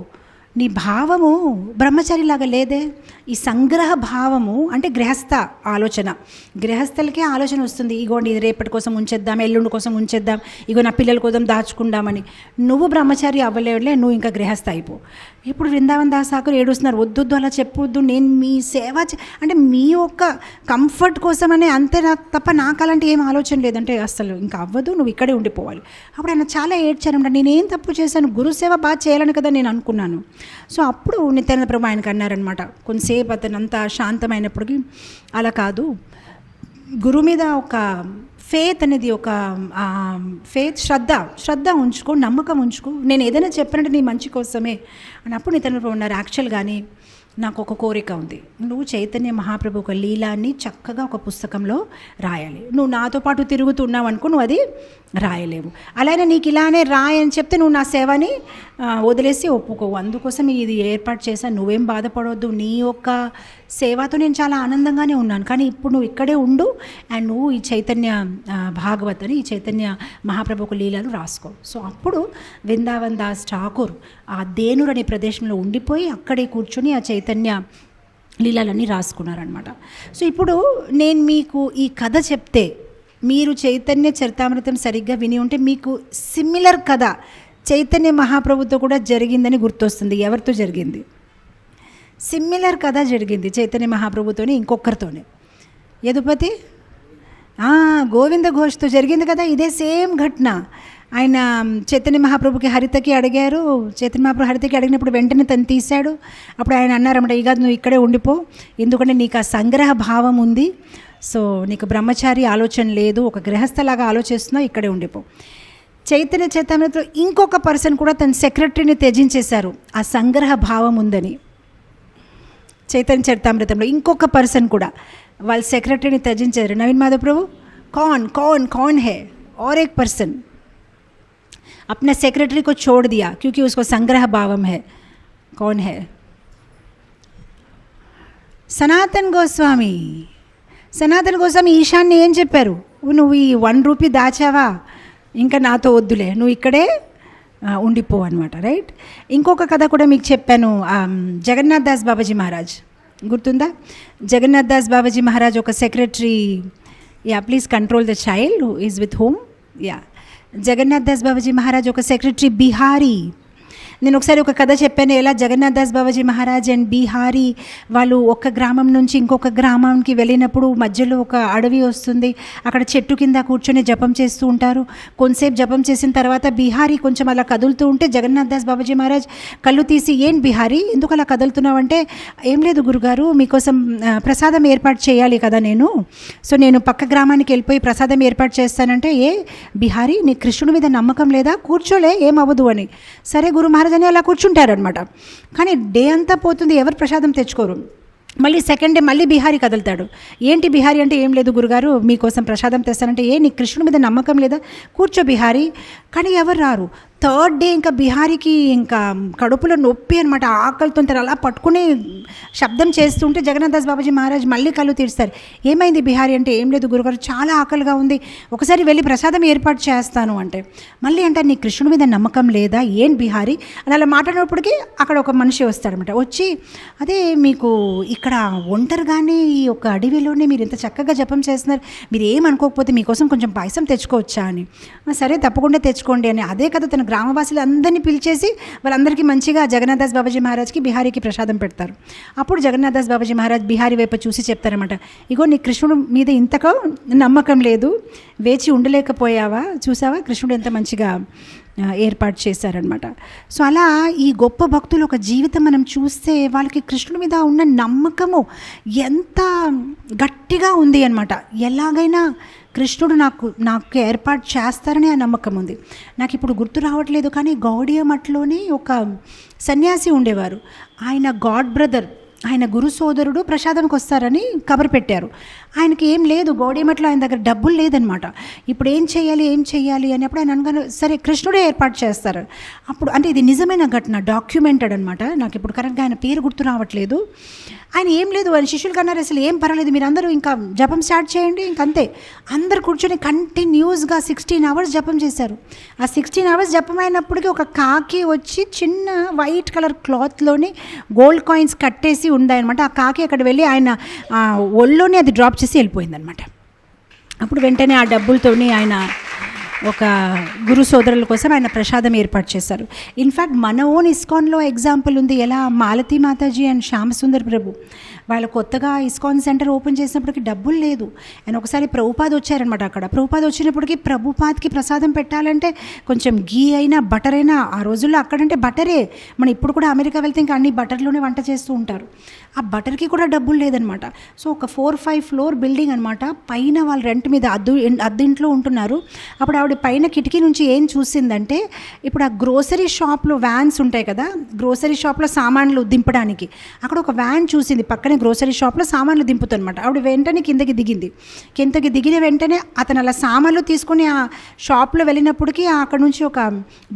నీ భావము బ్రహ్మచారిలాగా లేదే, ఈ సంగ్రహ భావము అంటే గృహస్థ ఆలోచన, గృహస్థలకే ఆలోచన వస్తుంది, ఇగోండి ఇది రేపటి కోసం ఉంచేద్దాం, ఎల్లుండి కోసం ఉంచేద్దాం, ఇగో నా పిల్లల కోసం దాచుకుందామని. నువ్వు బ్రహ్మచారి అవ్వలేవులే, నువ్వు ఇంకా గృహస్థ అయిపో. ఇప్పుడు బృందావన్ దాస్ ఠాకూర్ ఏడుస్తున్నారు, వద్దు అలా చెప్పొద్దు, నేను మీ సేవ అంటే మీ యొక్క కంఫర్ట్ కోసమనే అంతే, నాకు తప్ప నాకు అలాంటి ఏం ఆలోచన లేదంటే అసలు ఇంకా అవ్వదు, నువ్వు ఇక్కడే ఉండిపోవాలి. అప్పుడు ఆయన చాలా ఏడ్చారంట, నేనేం తప్పు చేశాను, గురుసేవ బాగా చేయాలని కదా నేను అనుకున్నాను. సో అప్పుడు నిత్యానంద ప్రభు ఆయనకు అన్నారనమాట, కొంతసేపు అతను అంతా శాంతమైనప్పటికీ, అలా కాదు, గురువు మీద ఒక ఫేత్ అనేది, ఒక ఫేత్ శ్రద్ధ ఉంచుకో, నమ్మకం ఉంచుకో, నేను ఏదైనా చెప్పానంటే నీ మంచి కోసమే అని. అప్పుడు నిత్యానంద ప్రభు ఉన్నారు, యాక్చువల్గాని నాకు ఒక కోరిక ఉంది, నువ్వు చైతన్య మహాప్రభు ఒక లీలాన్ని చక్కగా ఒక పుస్తకంలో రాయాలి. నువ్వు నాతో పాటు తిరుగుతున్నావు అనుకో, నువ్వు అది రాయలేవు, అలానే నీకు ఇలానే రాయని చెప్తే నువ్వు నా సేవని వదిలేసి ఒప్పుకోవు, అందుకోసం ఇది ఏర్పాటు చేశాను, నువ్వేం బాధపడవద్దు, నీ యొక్క సేవతో నేను చాలా ఆనందంగానే ఉన్నాను, కానీ ఇప్పుడు నువ్వు ఇక్కడే ఉండు అండ్ నువ్వు ఈ చైతన్య భాగవత్ అని, ఈ చైతన్య మహాప్రభుకు లీలలు రాసుకో. సో అప్పుడు బృందావన్ దాస్ ఠాకూర్ ఆ దేనూరు అనే ప్రదేశంలో ఉండిపోయి అక్కడే కూర్చొని ఆ చైతన్య లీలలన్నీ రాసుకున్నారనమాట. సో ఇప్పుడు నేను మీకు ఈ కథ చెప్తే, మీరు చైతన్య చరితామృతం సరిగ్గా విని ఉంటే మీకు సిమిలర్ కథ చైతన్య మహాప్రభుతో కూడా జరిగిందని గుర్తొస్తుంది. ఎవరితో జరిగింది? సిమిలర్ కథ జరిగింది చైతన్య మహాప్రభుతోనే, ఇంకొకరితోనే. యదుపతి గోవింద ఘోష్తో జరిగింది కదా, ఇదే సేమ్ ఘటన. ఆయన చైతన్య మహాప్రభుకి హరితకి అడిగారు. చైతన్య మహాప్రభు హరితకి అడిగినప్పుడు వెంటనే తను తీశాడు. అప్పుడు ఆయన అన్నారన్నమాట, ఇక నువ్వు ఇక్కడే ఉండిపో, ఎందుకంటే నీకు ఆ సంగ్రహ భావం ఉంది, సో నీకు బ్రహ్మచారి ఆలోచన లేదు, ఒక గృహస్థలాగా ఆలోచిస్తున్నావు, ఇక్కడే ఉండిపో. చైతన్య చైతన్యతో ఇంకొక పర్సన్ కూడా తన సెక్రటరీని త్యజించేశారు ఆ సంగ్రహ భావం ఉందని. చైతన్య చరితామృతంలో ఇంకొక పర్సన్ కూడా వాళ్ళ సెక్రటరీని త్యజించారు. నవీన్ మాధవ్ ప్రభు कौन कौन कौन है और एक पर्सन अपना सेक्रेटरी को छोड़ दिया क्योंकि उसको संग्रह भावम है. कौन है? సనాతన్ గోస్వామి. సనాతన్ గోస్వామి ఈశాన్య ఏం చెప్పారు? నువ్వు ఈ 1 రూపీ దాచావా, ఇంకా నాతో వద్దులే, నువ్వు ఇక్కడే ఉండిపో అనమాట. రైట్. ఇంకొక కథ కూడా మీకు చెప్పాను. జగన్నాథ్ దాస్ బాబాజీ మహారాజ్ గుర్తుందా? జగన్నాథ్ దాస్ బాబాజీ మహారాజ్ ఒక secretary. Yeah please control the child who is with whom. Yeah Jagannath Das Babaji Maharaj ఒక సెక్రటరీ బిహారీ. నేను ఒకసారి ఒక కథ చెప్పాను, ఎలా జగన్నాథ్ దాస్ బాబాజీ మహారాజ్ అండ్ బీహారీ వాళ్ళు ఒక గ్రామం నుంచి ఇంకొక గ్రామానికి వెళ్ళినప్పుడు మధ్యలో ఒక అడవి వస్తుంది. అక్కడ చెట్టు కింద కూర్చొని జపం చేస్తూ ఉంటారు. కొంతసేపు జపం చేసిన తర్వాత బీహారీ కొంచెం అలా కదులుతూ ఉంటే జగన్నాథ్ దాస్ బాబాజీ మహారాజ్ కళ్ళు తీసి, ఏం బీహారీ ఎందుకు అలా కదులుతున్నావు అంటే, ఏం లేదు గురుగారు, మీకోసం ప్రసాదం ఏర్పాటు చేయాలి కదా నేను, సో నేను పక్క గ్రామానికి వెళ్ళిపోయి ప్రసాదం ఏర్పాటు చేస్తానంటే, ఏ బీహారీ నీ కృష్ణుడి మీద నమ్మకం లేదా, కూర్చోలే ఏమవ్వదు అని. సరే గురు మహారాజ్ అని అలా కూర్చుంటారనమాట. కానీ డే అంతా పోతుంది, ఎవరు ప్రసాదం తెచ్చుకోరు. మళ్ళీ సెకండ్ డే మళ్ళీ బిహారీ కదులుతాడు. ఏంటి బిహారీ అంటే, ఏం లేదు గురుగారు మీకోసం ప్రసాదం తెస్తానంటే, ఏ నీ కృష్ణుడి మీద నమ్మకం లేదా, కూర్చో బిహారీ. కానీ ఎవరు రారు. థర్డ్ డే ఇంకా బిహారీకి ఇంకా కడుపులో నొప్పి అనమాట, ఆకలితో అలా పట్టుకుని శబ్దం చేస్తుంటే జగన్నాథ్ దాస్ బాబాజీ మహారాజ్ మళ్ళీ కళ్ళు తీరుస్తారు. ఏమైంది బిహారీ అంటే, ఏం లేదు గురుగారు చాలా ఆకలిగా ఉంది, ఒకసారి వెళ్ళి ప్రసాదం ఏర్పాటు చేస్తాను అంటే, మళ్ళీ అంటే నీ కృష్ణుడి మీద నమ్మకం లేదా ఏం బిహారీ అని అలా మాట్లాడినప్పటికీ అక్కడ ఒక మనిషి వస్తాడనమాట. వచ్చి, అదే మీకు ఇక్కడ ఒంటరిగానే ఈ ఒక అడవిలోనే మీరు ఇంత చక్కగా జపం చేస్తున్నారు, మీరు ఏమనుకోకపోతే మీకోసం కొంచెం పాయసం తెచ్చుకోవచ్చా అని. సరే తప్పకుండా తెచ్చుకోండి అని. అదే కదా తన గ్రామవాసులు అందరినీ పిలిచేసి వాళ్ళందరికీ మంచిగా జగన్నాథ్ దాస్ బాబాజీ మహారాజ్కి బిహారీకి ప్రసాదం పెడతారు. అప్పుడు జగన్నాథ్ దాస్ బాబాజీ మహారాజ్ బిహారీ వైపు చూసి చెప్తారనమాట, ఇగో నీ కృష్ణుడు మీద ఇంతగా నమ్మకం లేదు, వేచి ఉండలేకపోయావా, చూసావా కృష్ణుడు ఎంత మంచిగా ఏర్పాటు చేశారనమాట. సో అలా ఈ గొప్ప భక్తులు ఒక జీవితం మనం చూస్తే వాళ్ళకి కృష్ణుడి మీద ఉన్న నమ్మకము ఎంత గట్టిగా ఉంది అనమాట. ఎలాగైనా కృష్ణుడు నాకు ఏర్పాటు చేస్తారని ఆ నమ్మకం ఉంది. నాకు ఇప్పుడు గుర్తు రావట్లేదు, కానీ గౌడియ మఠలోనే ఒక సన్యాసి ఉండేవారు. ఆయన గాడ్ బ్రదర్, ఆయన గురు సోదరుడు ప్రసాదంకి వస్తారని కబర్ పెట్టారు. ఆయనకి ఏం లేదు, గౌడిమట్లో ఆయన దగ్గర డబ్బులు లేదనమాట. ఇప్పుడు ఏం చేయాలి అని అప్పుడు ఆయన అనగానే, సరే కృష్ణుడే ఏర్పాటు చేస్తారు. అప్పుడు అంటే ఇది నిజమైన ఘటన, డాక్యుమెంటెడ్ అనమాట. నాకు ఇప్పుడు కరెక్ట్గా ఆయన పేరు గుర్తు రావట్లేదు. ఆయన ఏం లేదు, ఆయన శిష్యులు కన్నారు, అసలు ఏం పర్వాలేదు, మీరు అందరూ ఇంకా జపం స్టార్ట్ చేయండి, ఇంకంతే. అందరు కూర్చొని కంటిన్యూస్గా 16 hours జపం చేశారు. ఆ 16 hours జపం అయినప్పటికీ ఒక కాకి వచ్చి చిన్న వైట్ కలర్ క్లాత్లోని గోల్డ్ కాయిన్స్ కట్టేసి ఉందన్నమాట. ఆ కాకి అక్కడ వెళ్ళి ఆయన ఒళ్ళోనే అది డ్రాప్ చేసి వెళ్ళిపోయిందనమాట. అప్పుడు వెంటనే ఆ డబ్బులతోని ఆయన ఒక గురు సోదరుల కోసం ఆయన ప్రసాదం ఏర్పాటు చేశారు. ఇన్ఫ్యాక్ట్ మన ఓన్ ఇస్కాన్లో ఎగ్జాంపుల్ ఉంది, ఎలా మాలతీ మాతాజీ అండ్ శ్యామసుందర్ ప్రభు వాళ్ళు కొత్తగా ఇస్కాన్ సెంటర్ ఓపెన్ చేసినప్పటికీ డబ్బులు లేదు. ఆయన ఒకసారి ప్రభుపాద్ వచ్చారనమాట. అక్కడ ప్రభుపాద్ వచ్చినప్పటికీ ప్రభుపాద్కి ప్రసాదం పెట్టాలంటే కొంచెం గీ అయినా బటర్ అయినా, ఆ రోజుల్లో అక్కడంటే బటరే, మనం ఇప్పుడు కూడా అమెరికా వెళ్తే ఇంకా అన్ని బటర్లోనే వంట చేస్తూ ఉంటారు. ఆ బటర్కి కూడా డబ్బులు లేదనమాట. సో ఒక 4-5 floor బిల్డింగ్ అనమాట. పైన వాళ్ళు రెంట్ మీద అద్దెంట్లో ఉంటున్నారు. అప్పుడు ఆవిడ పైన కిటికీ నుంచి ఏం చూసిందంటే, ఇప్పుడు ఆ గ్రోసరీ షాప్లో వ్యాన్స్ ఉంటాయి కదా, గ్రోసరీ షాప్లో సామాన్లు దింపడానికి, అక్కడ ఒక వ్యాన్ చూసింది. పక్కనే గ్రోసరీ షాప్లో సామాన్లు దింపుతుందన్నమాట. ఆవిడ వెంటనే కిందకి దిగిన వెంటనే అతను అలా సామాన్లు తీసుకొని ఆ షాప్లో వెళ్ళినప్పటికీ అక్కడ నుంచి ఒక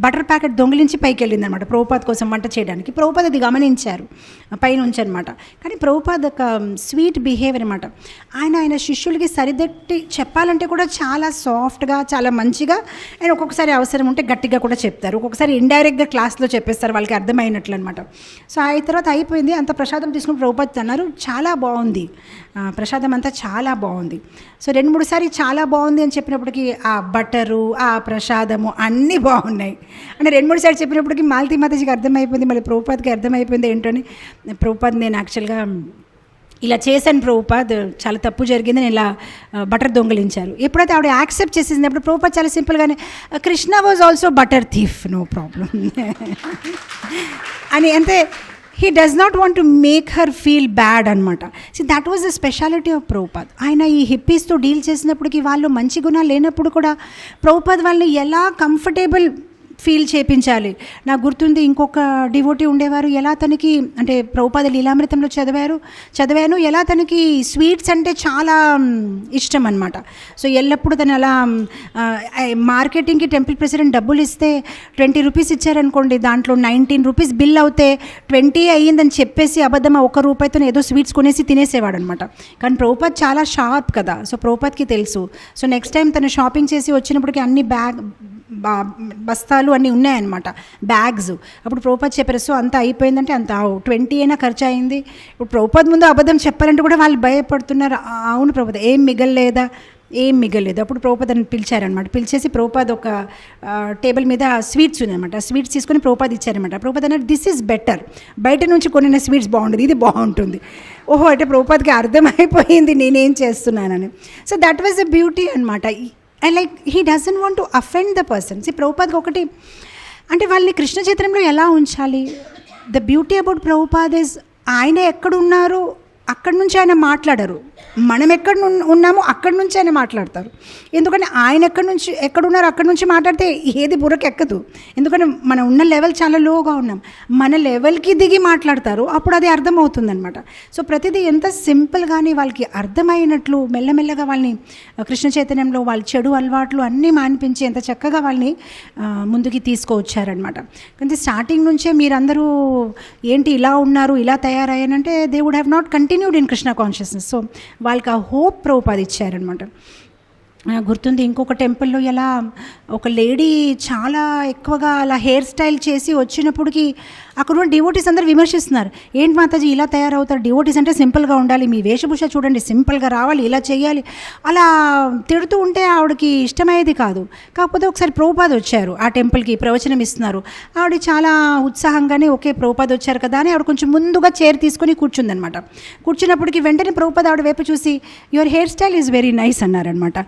బటర్ ప్యాకెట్ దొంగిలించి పైకి వెళ్ళిందనమాట ప్రభుపాద్ కోసం వంట చేయడానికి. ప్రభుపాద్ అది గమనించారు పైనుంచి అనమాట. కానీ ప్రభుపాద్ ఒక స్వీట్ బిహేవియర్ అనమాట. ఆయన శిష్యులకి సరిదట్టి చెప్పాలంటే కూడా చాలా సాఫ్ట్గా, చాలా మంచిగా ఈజీగా అండ్ ఒక్కొక్కసారి అవసరం ఉంటే గట్టిగా కూడా చెప్తారు, ఒక్కొక్కసారి ఇండైరెక్ట్గా క్లాస్లో చెప్పేస్తారు వాళ్ళకి అర్థమైనట్లు అనమాట. సో ఆ తర్వాత అయిపోయింది, అంత ప్రసాదం తీసుకుని ప్రభుపాద్ అన్నారు చాలా బాగుంది, ప్రసాదం అంతా చాలా బాగుంది. సో 2-3 సారి చాలా బాగుంది అని చెప్పినప్పటికీ ఆ బటరు ఆ ప్రసాదము అన్నీ బాగున్నాయి అంటే 2-3 సార్లు చెప్పినప్పటికీ మాలతీ మాతాజీకి అర్థమైపోయింది, మళ్ళీ ప్రభుపాద్కి అర్థమైపోయింది ఏంటని. ప్రభుపాద్ నేను యాక్చువల్గా ఇలా చేశాను ప్రభుపాద్, చాలా తప్పు జరిగింది, నేను ఇలా బటర్ దొంగలించారు. ఎప్పుడైతే ఆవిడ యాక్సెప్ట్ చేసేసింది అప్పుడు ప్రభుపాద్ చాలా సింపుల్గానే Krishna was also butter thief, no problem అని. అంటే he does not want to make her feel bad అనమాట. So that was the speciality of Prabhupad. ఆయన ఈ హిప్పీస్తో డీల్ చేసినప్పటికీ వాళ్ళు మంచి గుణాలు లేనప్పుడు కూడా ప్రభుపాద్ వాళ్ళని ఎలా కంఫర్టబుల్ ఫీల్ చేయించాలి. నాకు గుర్తుంది ఇంకొక డివోటీ ఉండేవారు, ఎలా తనకి అంటే ప్రభుపాద లీలామృతంలో చదివాను ఎలా తనకి స్వీట్స్ అంటే చాలా ఇష్టం అనమాట. సో ఎల్లప్పుడూ తను అలా మార్కెటింగ్కి టెంపుల్ ప్రెసిడెంట్ డబ్బులు ఇస్తే 20 రూపీస్ ఇచ్చారనుకోండి, దాంట్లో 19 రూపీస్ బిల్ అవుతే 20 అయ్యిందని చెప్పేసి అబద్ధం 1 రూపాయితో ఏదో స్వీట్స్ కొనేసి తినేసేవాడు అనమాట. కానీ ప్రభుపాద్ చాలా షార్ప్ కదా, సో ప్రభుపాద్కి తెలుసు. సో నెక్స్ట్ టైం తను షాపింగ్ చేసి వచ్చినప్పటికీ అన్ని బస్తాలు అన్నీ ఉన్నాయన్నమాట, బ్యాగ్స్. అప్పుడు ప్రభుపాద్ చెప్పారు, సో అంత అయిపోయిందంటే అంత 20 అయినా ఖర్చు అయింది. ఇప్పుడు ప్రభుపాద్ ముందు అబద్ధం చెప్పాలంటే కూడా వాళ్ళు భయపడుతున్నారు. అవును ప్రభుపాద్ ఏం మిగలేదు. అప్పుడు ప్రభుపాద్ అని పిలిచారనమాట. పిలిచేసి ప్రభుపాద్ ఒక టేబుల్ మీద స్వీట్స్ ఉన్నాయన్నమాట, స్వీట్స్ తీసుకొని ప్రభుపాద్ ఇచ్చారనమాట. ప్రభుపాద్ అన్నారు దిస్ ఈజ్ బెటర్, బయట నుంచి కొనిన స్వీట్స్ బాగుంటుంది, ఇది బాగుంటుంది. ఓహో అంటే ప్రభుపాద్కి అర్థమైపోయింది నేనేం చేస్తున్నానని. So that was the beauty అనమాట. And like he doesn't want to offend the person. See ప్రభుపాద్కి ఒకటి అంటే వాళ్ళని కృష్ణ చైతన్యంలో ఎలా ఉంచాలి. The beauty about Prabhupad is ఆయన ఎక్కడున్నారు అక్కడి నుంచి ఆయన మాట్లాడరు, మనం ఎక్కడ ఉన్నామో అక్కడి నుంచి ఆయన మాట్లాడతారు. ఎందుకంటే ఆయన ఎక్కడున్నారో అక్కడి నుంచి మాట్లాడితే ఏది బుర్రకి ఎక్కదు. ఎందుకంటే మనం ఉన్న లెవెల్ చాలా లోగా ఉన్నాం, మన లెవెల్కి దిగి మాట్లాడతారు, అప్పుడు అది అర్థమవుతుంది అనమాట. సో ప్రతిదీ ఎంత సింపుల్గానే వాళ్ళకి అర్థమైనట్లు మెల్లమెల్లగా వాళ్ళని కృష్ణ చైతన్యంలో వాళ్ళ చెడు అలవాట్లు అన్నీ మానిపించి ఎంత చక్కగా వాళ్ళని ముందుకి తీసుకువచ్చారనమాట. కానీ స్టార్టింగ్ నుంచే మీరందరూ ఏంటి ఇలా ఉన్నారు ఇలా తయారయ్యానంటే they would have not continued in Krishna consciousness. So వాళ్ళకి ఆ హోప్ ప్రభుపాద్ ఇచ్చారనమాట. గుర్తుంది ఇంకొక టెంపుల్లో ఎలా ఒక లేడీ చాలా ఎక్కువగా అలా హెయిర్ స్టైల్ చేసి వచ్చినప్పటికి అక్కడ ఉన్న డివోటీస్ అందరూ విమర్శిస్తున్నారు, ఏంటి మాతాజీ ఇలా తయారవుతారు, డివోటీస్ అంటే సింపుల్గా ఉండాలి, మీ వేషభూష చూడండి సింపుల్గా రావాలి, ఇలా చేయాలి, అలా తిడుతూ ఉంటే ఆవిడకి ఇష్టమయ్యేది కాదు. కాకపోతే ఒకసారి ప్రభుపాద్ వచ్చారు ఆ టెంపుల్కి, ప్రవచనం ఇస్తున్నారు. ఆవిడ చాలా ఉత్సాహంగానే ఓకే ప్రభుపాద్ వచ్చారు కదా అని ఆవిడ కొంచెం ముందుగా చైర్ తీసుకొని కూర్చుందనమాట. కూర్చున్నప్పటికి వెంటనే ప్రభుపాద్ ఆవిడ వైపు చూసి your hair style is very nice అన్నారనమాట.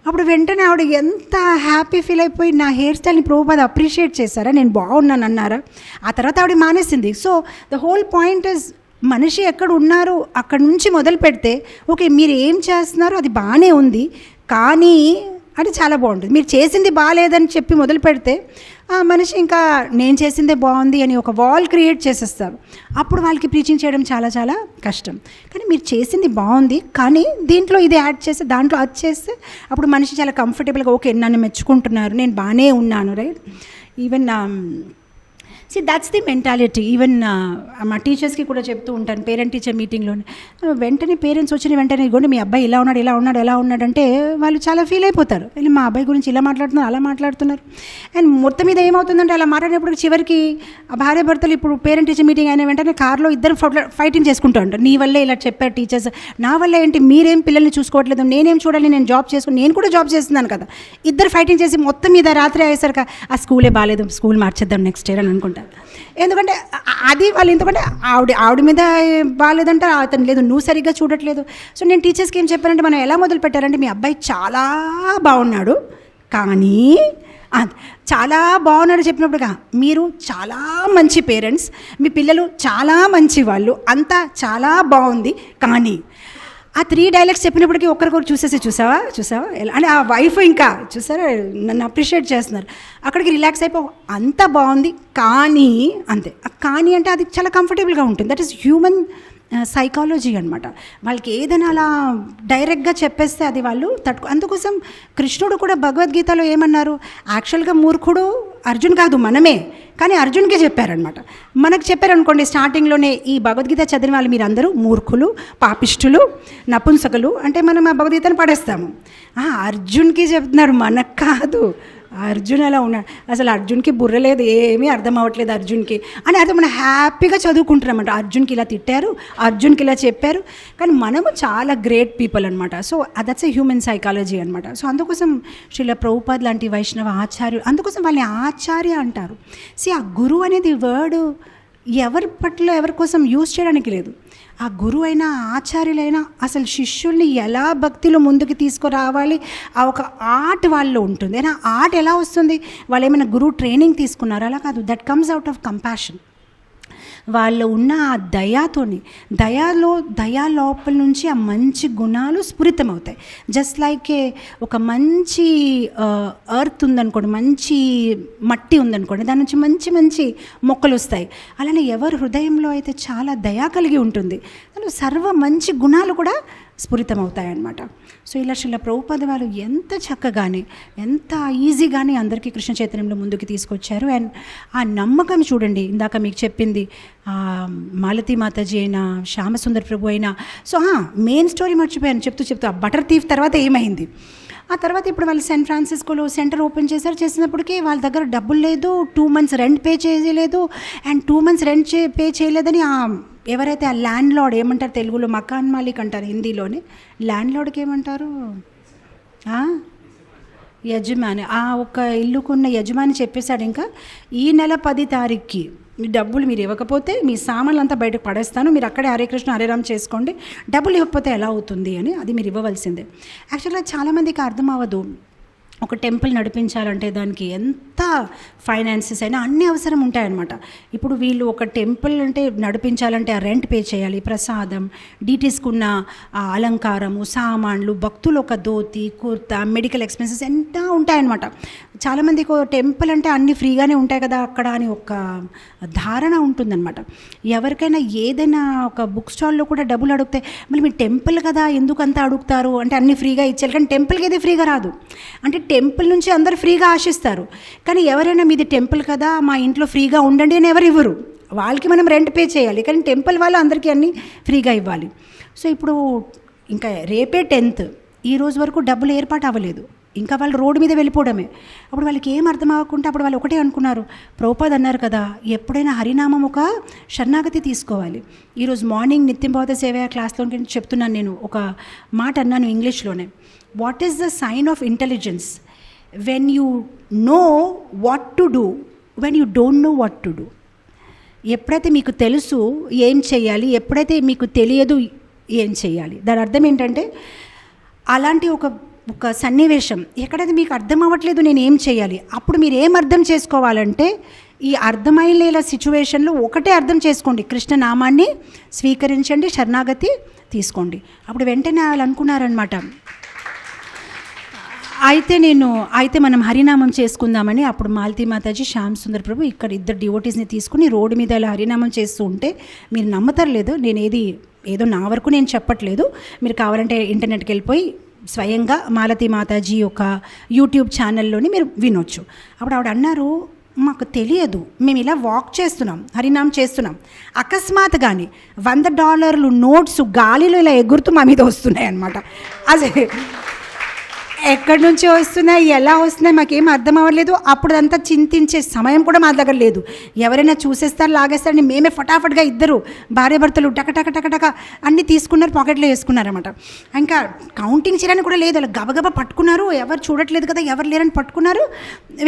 అప్పుడు వెంటనే ఆవిడ ఎంత హ్యాపీ ఫీల్ అయిపోయి నా హెయిర్ స్టైల్ని ప్రభుపాద్ అప్రిషియేట్ చేశారా, నేను బాగున్నాను అన్నారా. ఆ తర్వాత ఆవిడ మానేసింది. So the whole point is మనిషి ఎక్కడ ఉన్నారు అక్కడి నుంచి మొదలు పెడితే ఓకే మీరు ఏం చేస్తున్నారు అది బాగానే ఉంది కానీ అది చాలా బాగుంటుంది. మీరు చేసింది బాగాలేదని చెప్పి మొదలు పెడితే ఆ మనిషి ఇంకా నేను చేసిందే బాగుంది అని ఒక వాల్ క్రియేట్ చేసేస్తారు. అప్పుడు వాళ్ళకి ప్రీచింగ్ చేయడం చాలా చాలా కష్టం. కానీ మీరు చేసింది బాగుంది కానీ దీంట్లో ఇది యాడ్ చేస్తే దాంట్లో అది చేస్తే అప్పుడు మనిషి చాలా కంఫర్టబుల్గా ఓకే నన్ను మెచ్చుకుంటున్నారు నేను బాగానే ఉన్నాను right. Even that's the mentality. Even మా టీచర్స్కి కూడా చెప్తూ ఉంటాను పేరెంట్ టీచర్ మీటింగ్లోనే, వెంటనే పేరెంట్స్ వచ్చిన వెంటనే ఇగోండి మీ అబ్బాయి ఇలా ఉన్నాడు అంటే వాళ్ళు చాలా ఫీల్ అయిపోతారు, మా అబ్బాయి గురించి ఇలా మాట్లాడుతున్నారు అలా మాట్లాడుతున్నారు. అండ్ మొత్తం మీద ఏమవుతుందంటే అలా మాట్లాడినప్పుడు చివరికి భార్య భర్తలు ఇప్పుడు పేరెంట్ టీచర్ మీటింగ్ అయిన వెంటనే కార్లో ఇద్దరు ఫైటింగ్ చేసుకుంటూ ఉంటారు, నీ వల్లే ఇలా చెప్పారు టీచర్స్, నా వల్ల ఏంటి మీరేం పిల్లల్ని చూసుకోవట్లేదు, నేనేం చూడాలి, నేను జాబ్ చేసుకుని నేను కూడా జాబ్ చేస్తున్నాను కదా. ఇద్దరు ఫైటింగ్ చేసి మొత్తం మీద రాత్రి అయ్యేసరికి ఆ స్కూలే బాగాలేదు స్కూల్ మార్చేద్దాం నెక్స్ట్ ఇయర్ అని అనుకుంటారు. ఎందుకంటే అది వాళ్ళు ఎందుకంటే ఆవిడ మీద బాగాలేదంటే అతను లేదు నువ్వు సరిగ్గా చూడట్లేదు. సో నేను టీచర్స్కి ఏం చెప్పానంటే మనం ఎలా మొదలు పెట్టారంటే మీ అబ్బాయి చాలా బాగున్నాడు కానీ చాలా బాగున్నాడు చెప్పినప్పుడుగా మీరు చాలా మంచి పేరెంట్స్, మీ పిల్లలు చాలా మంచి వాళ్ళు, అంతా చాలా బాగుంది కానీ ఆ 3 డైలాగ్స్ చెప్పినప్పటికీ ఒకరికొకరు చూసావా ఎలా అంటే ఆ వైఫ్ ఇంకా చూసారా నన్ను అప్రిషియేట్ చేస్తున్నారు, అక్కడికి రిలాక్స్ అయిపో అంతా బాగుంది కానీ అంతే. కానీ అంటే అది చాలా కంఫర్టబుల్గా ఉంటుంది. దట్ ఈస్ హ్యూమన్ సైకాలజీ అనమాట. వాళ్ళకి ఏదైనా అలా డైరెక్ట్గా చెప్పేస్తే అది వాళ్ళు అందుకోసం కృష్ణుడు కూడా భగవద్గీతలో ఏమన్నారు, యాక్చువల్గా మూర్ఖుడు అర్జున్ కాదు మనమే, కానీ అర్జున్కే చెప్పారనమాట. మనకు చెప్పారనుకోండి స్టార్టింగ్లోనే ఈ భగవద్గీత చదివిన వాళ్ళు మీరు అందరూ మూర్ఖులు, పాపిష్టులు, నపుంసకులు అంటే మనం ఆ భగవద్గీతను పడేస్తాము. అర్జున్కి చెప్తున్నారు, మనకు కాదు. అర్జున్ అలా ఉన్నాడు, అసలు అర్జున్కి బుర్ర లేదు, ఏమీ అర్థం అవ్వట్లేదు అర్జున్కి అని అర్థం. మనం హ్యాపీగా చదువుకుంటున్నామంట, అర్జున్కి ఇలా తిట్టారు, అర్జున్కి ఇలా చెప్పారు. కానీ మనము చాలా గ్రేట్ పీపుల్ అనమాట. So that's a human psychology అనమాట. సో అందుకోసం శ్రీల ప్రభుపాద్ లాంటి వైష్ణవ ఆచార్యులు, అందుకోసం వాళ్ళని ఆచార్య అంటారు. ఆ గురువు అనేది వర్డ్ ఎవరి పట్ల ఎవరి కోసం యూజ్ చేయడానికి లేదు. ఆ గురువు అయినా ఆచార్యులైనా అసలు శిష్యుల్ని ఎలా భక్తిలో ముందుకు తీసుకురావాలి, ఆ ఒక ఆర్ట్ వాళ్ళలో ఉంటుంది. అయినా ఆర్ట్ ఎలా వస్తుంది, వాళ్ళు ఏమైనా గురువు ట్రైనింగ్ తీసుకున్నారు, అలా కాదు. That comes out of compassion. వాళ్ళు ఉన్న ఆ దయా లోపల నుంచి ఆ మంచి గుణాలు స్ఫురితమవుతాయి. జస్ట్ లైక్ ఒక మంచి ఎర్త్ ఉందనుకోండి, మంచి మట్టి ఉందనుకోండి, దాని నుంచి మంచి మంచి మొక్కలు వస్తాయి. అలానే ఎవరి హృదయంలో అయితే చాలా దయ కలిగి ఉంటుంది, దానిలో సర్వ మంచి గుణాలు కూడా స్ఫురితమవుతాయన్నమాట. సో ఇలా శ్రీల ప్రభుపాద వాళ్ళు ఎంత చక్కగానే, ఎంత ఈజీగానే అందరికీ కృష్ణ చైతన్యంలో ముందుకు తీసుకొచ్చారు. అండ్ ఆ నమ్మకం చూడండి, ఇందాక మీకు చెప్పింది మాలతీ మాతాజీ అయినా, శ్యామసుందర్ ప్రభు అయినా. సో మెయిన్ స్టోరీ మర్చిపోయాను చెప్తూ ఆ బటర్ థీఫ్ తర్వాత ఏమైంది. ఆ తర్వాత ఇప్పుడు వాళ్ళు శాన్ ఫ్రాన్సిస్కోలో సెంటర్ ఓపెన్ చేసినప్పటికీ వాళ్ళ దగ్గర డబ్బులు లేదు, 2 months రెంట్ పే చేయలేదు. అండ్ 2 months రెంట్ పే చేయలేదని ఎవరైతే ఆ ల్యాండ్ లార్డ్, ఏమంటారు తెలుగులో మకాన్ మాలిక్ అంటారు, హిందీలోనే ల్యాండ్ లార్డ్కి ఏమంటారు, యజమాని, ఆ ఒక ఇల్లుకున్న యజమాని చెప్పేశాడు, ఇంకా ఈ నెల 10 తారీఖుకి మీ డబ్బులు మీరు ఇవ్వకపోతే మీ సామాన్లు అంతా బయటకు పడేస్తాను, మీరు అక్కడే హరే కృష్ణ హరే రామ్ చేసుకోండి, డబ్బులు ఇవ్వకపోతే ఎలా అవుతుంది అని. అది మీరు ఇవ్వవలసిందే. యాక్చువల్గా చాలామందికి అర్థం అవ్వదు, ఒక టెంపుల్ నడిపించాలంటే దానికి ఎంత ఫైనాన్సెస్ అయినా అన్ని అవసరం ఉంటాయన్నమాట. ఇప్పుడు వీళ్ళు ఒక టెంపుల్ అంటే నడిపించాలంటే ఆ రెంట్ పే చేయాలి, ప్రసాదం, డీటీస్కున్న అలంకారము, సామాన్లు, భక్తులు ఒక ధోతి, కుర్తా, మెడికల్ ఎక్స్పెన్సెస్ ఎంత ఉంటాయన్నమాట. చాలామందికి టెంపుల్ అంటే అన్నీ ఫ్రీగానే ఉంటాయి కదా అక్కడ అని ఒక ధారణ ఉంటుందన్నమాట. ఎవరికైనా ఏదైనా ఒక బుక్ స్టాల్లో కూడా డబ్బులు అడిగితే మళ్ళీ మీ టెంపుల్ కదా ఎందుకు అంతా అడుగుతారు అంటే అన్నీ ఫ్రీగా ఇచ్చేయాలి, కానీ టెంపుల్కి ఏది ఫ్రీగా రాదు. అంటే టెంపుల్ నుంచి అందరు ఫ్రీగా ఆశిస్తారు, కానీ ఎవరైనా మీది టెంపుల్ కదా మా ఇంట్లో ఫ్రీగా ఉండండి అని ఎవరు ఇవ్వరు. వాళ్ళకి మనం రెంట్ పే చేయాలి, కానీ టెంపుల్ వాళ్ళు అందరికీ అన్నీ ఫ్రీగా ఇవ్వాలి. సో ఇప్పుడు ఇంకా రేపే 10th, ఈ రోజు వరకు డబ్బులు ఏర్పాటు అవ్వలేదు, ఇంకా వాళ్ళు రోడ్డు మీద వెళ్ళిపోవడమే. అప్పుడు వాళ్ళకి ఏం అర్థం అవ్వకుండా అప్పుడు వాళ్ళు ఒకటే అనుకున్నారు, ప్రభుపాద్ అన్నారు కదా ఎప్పుడైనా హరినామం ఒక శరణాగతి తీసుకోవాలి. ఈరోజు మార్నింగ్ నిత్యం భవత సేవ క్లాస్లో చెప్తున్నాను, నేను ఒక మాట అన్నాను ఇంగ్లీష్లోనే. What is the sign of intelligence? When you know what to do, when you don't know what to do. ఎప్పుడైతే మీకు తెలుసు ఏం చేయాలి, ఎప్పుడైతే మీకు తెలియదు ఏం చేయాలి. దాని అర్థం ఏంటంటే అలాంటి ఒక సన్నివేశం ఎక్కడైతే మీకు అర్థం అవ్వట్లేదు నేను ఏం చేయాలి, అప్పుడు మీరు ఏం అర్థం చేసుకోవాలంటే ఈ అర్థమయ్యేలా సిచ్యువేషన్లో ఒకటే అర్థం చేసుకోండి, కృష్ణ నామాన్ని స్వీకరించండి, శరణాగతి తీసుకోండి. అప్పుడు వెంటనే వాళ్ళు అనుకున్నారనమాట, అయితే మనం హరినామం చేసుకుందామని. అప్పుడు మాలతీ మాతాజీ, శ్యామ్ సుందర్ ప్రభు ఇక్కడ 2 డివోటీస్ని తీసుకుని రోడ్డు మీద ఇలా హరినామం చేస్తూ ఉంటే, మీరు నమ్ముతారు లేదు, నేను ఏదో నా వరకు నేను చెప్పట్లేదు, మీరు కావాలంటే ఇంటర్నెట్కి వెళ్ళిపోయి స్వయంగా మాలతీ మాతాజీ ఒక యూట్యూబ్ ఛానల్లోని మీరు వినొచ్చు. అప్పుడు ఆవిడ అన్నారు, మాకు తెలియదు, మేము ఇలా వాక్ చేస్తున్నాం, హరినామం చేస్తున్నాం, అకస్మాత్తుగాని $100 నోట్స్ గాలిలో ఇలా ఎగురుతూ మా మీద వస్తున్నాయి అన్నమాట. అదే ఎక్కడి నుంచి వస్తున్నాయి, ఎలా వస్తున్నాయి మాకేం అర్థం అవ్వలేదు. అప్పుడు అంతా చింతించే సమయం కూడా మా దగ్గర లేదు. ఎవరైనా చూసేస్తారు, లాగేస్తారని మేమే ఫటాఫట్గా 2 భార్యాభర్తలు టక అన్నీ తీసుకున్నారు, పాకెట్లో వేసుకున్నారన్నమాట. ఇంకా కౌంటింగ్ చేయడానికి కూడా లేదు, అలా గబగబా పట్టుకున్నారు, ఎవరు చూడట్లేదు కదా, ఎవరు లేరని పట్టుకున్నారు,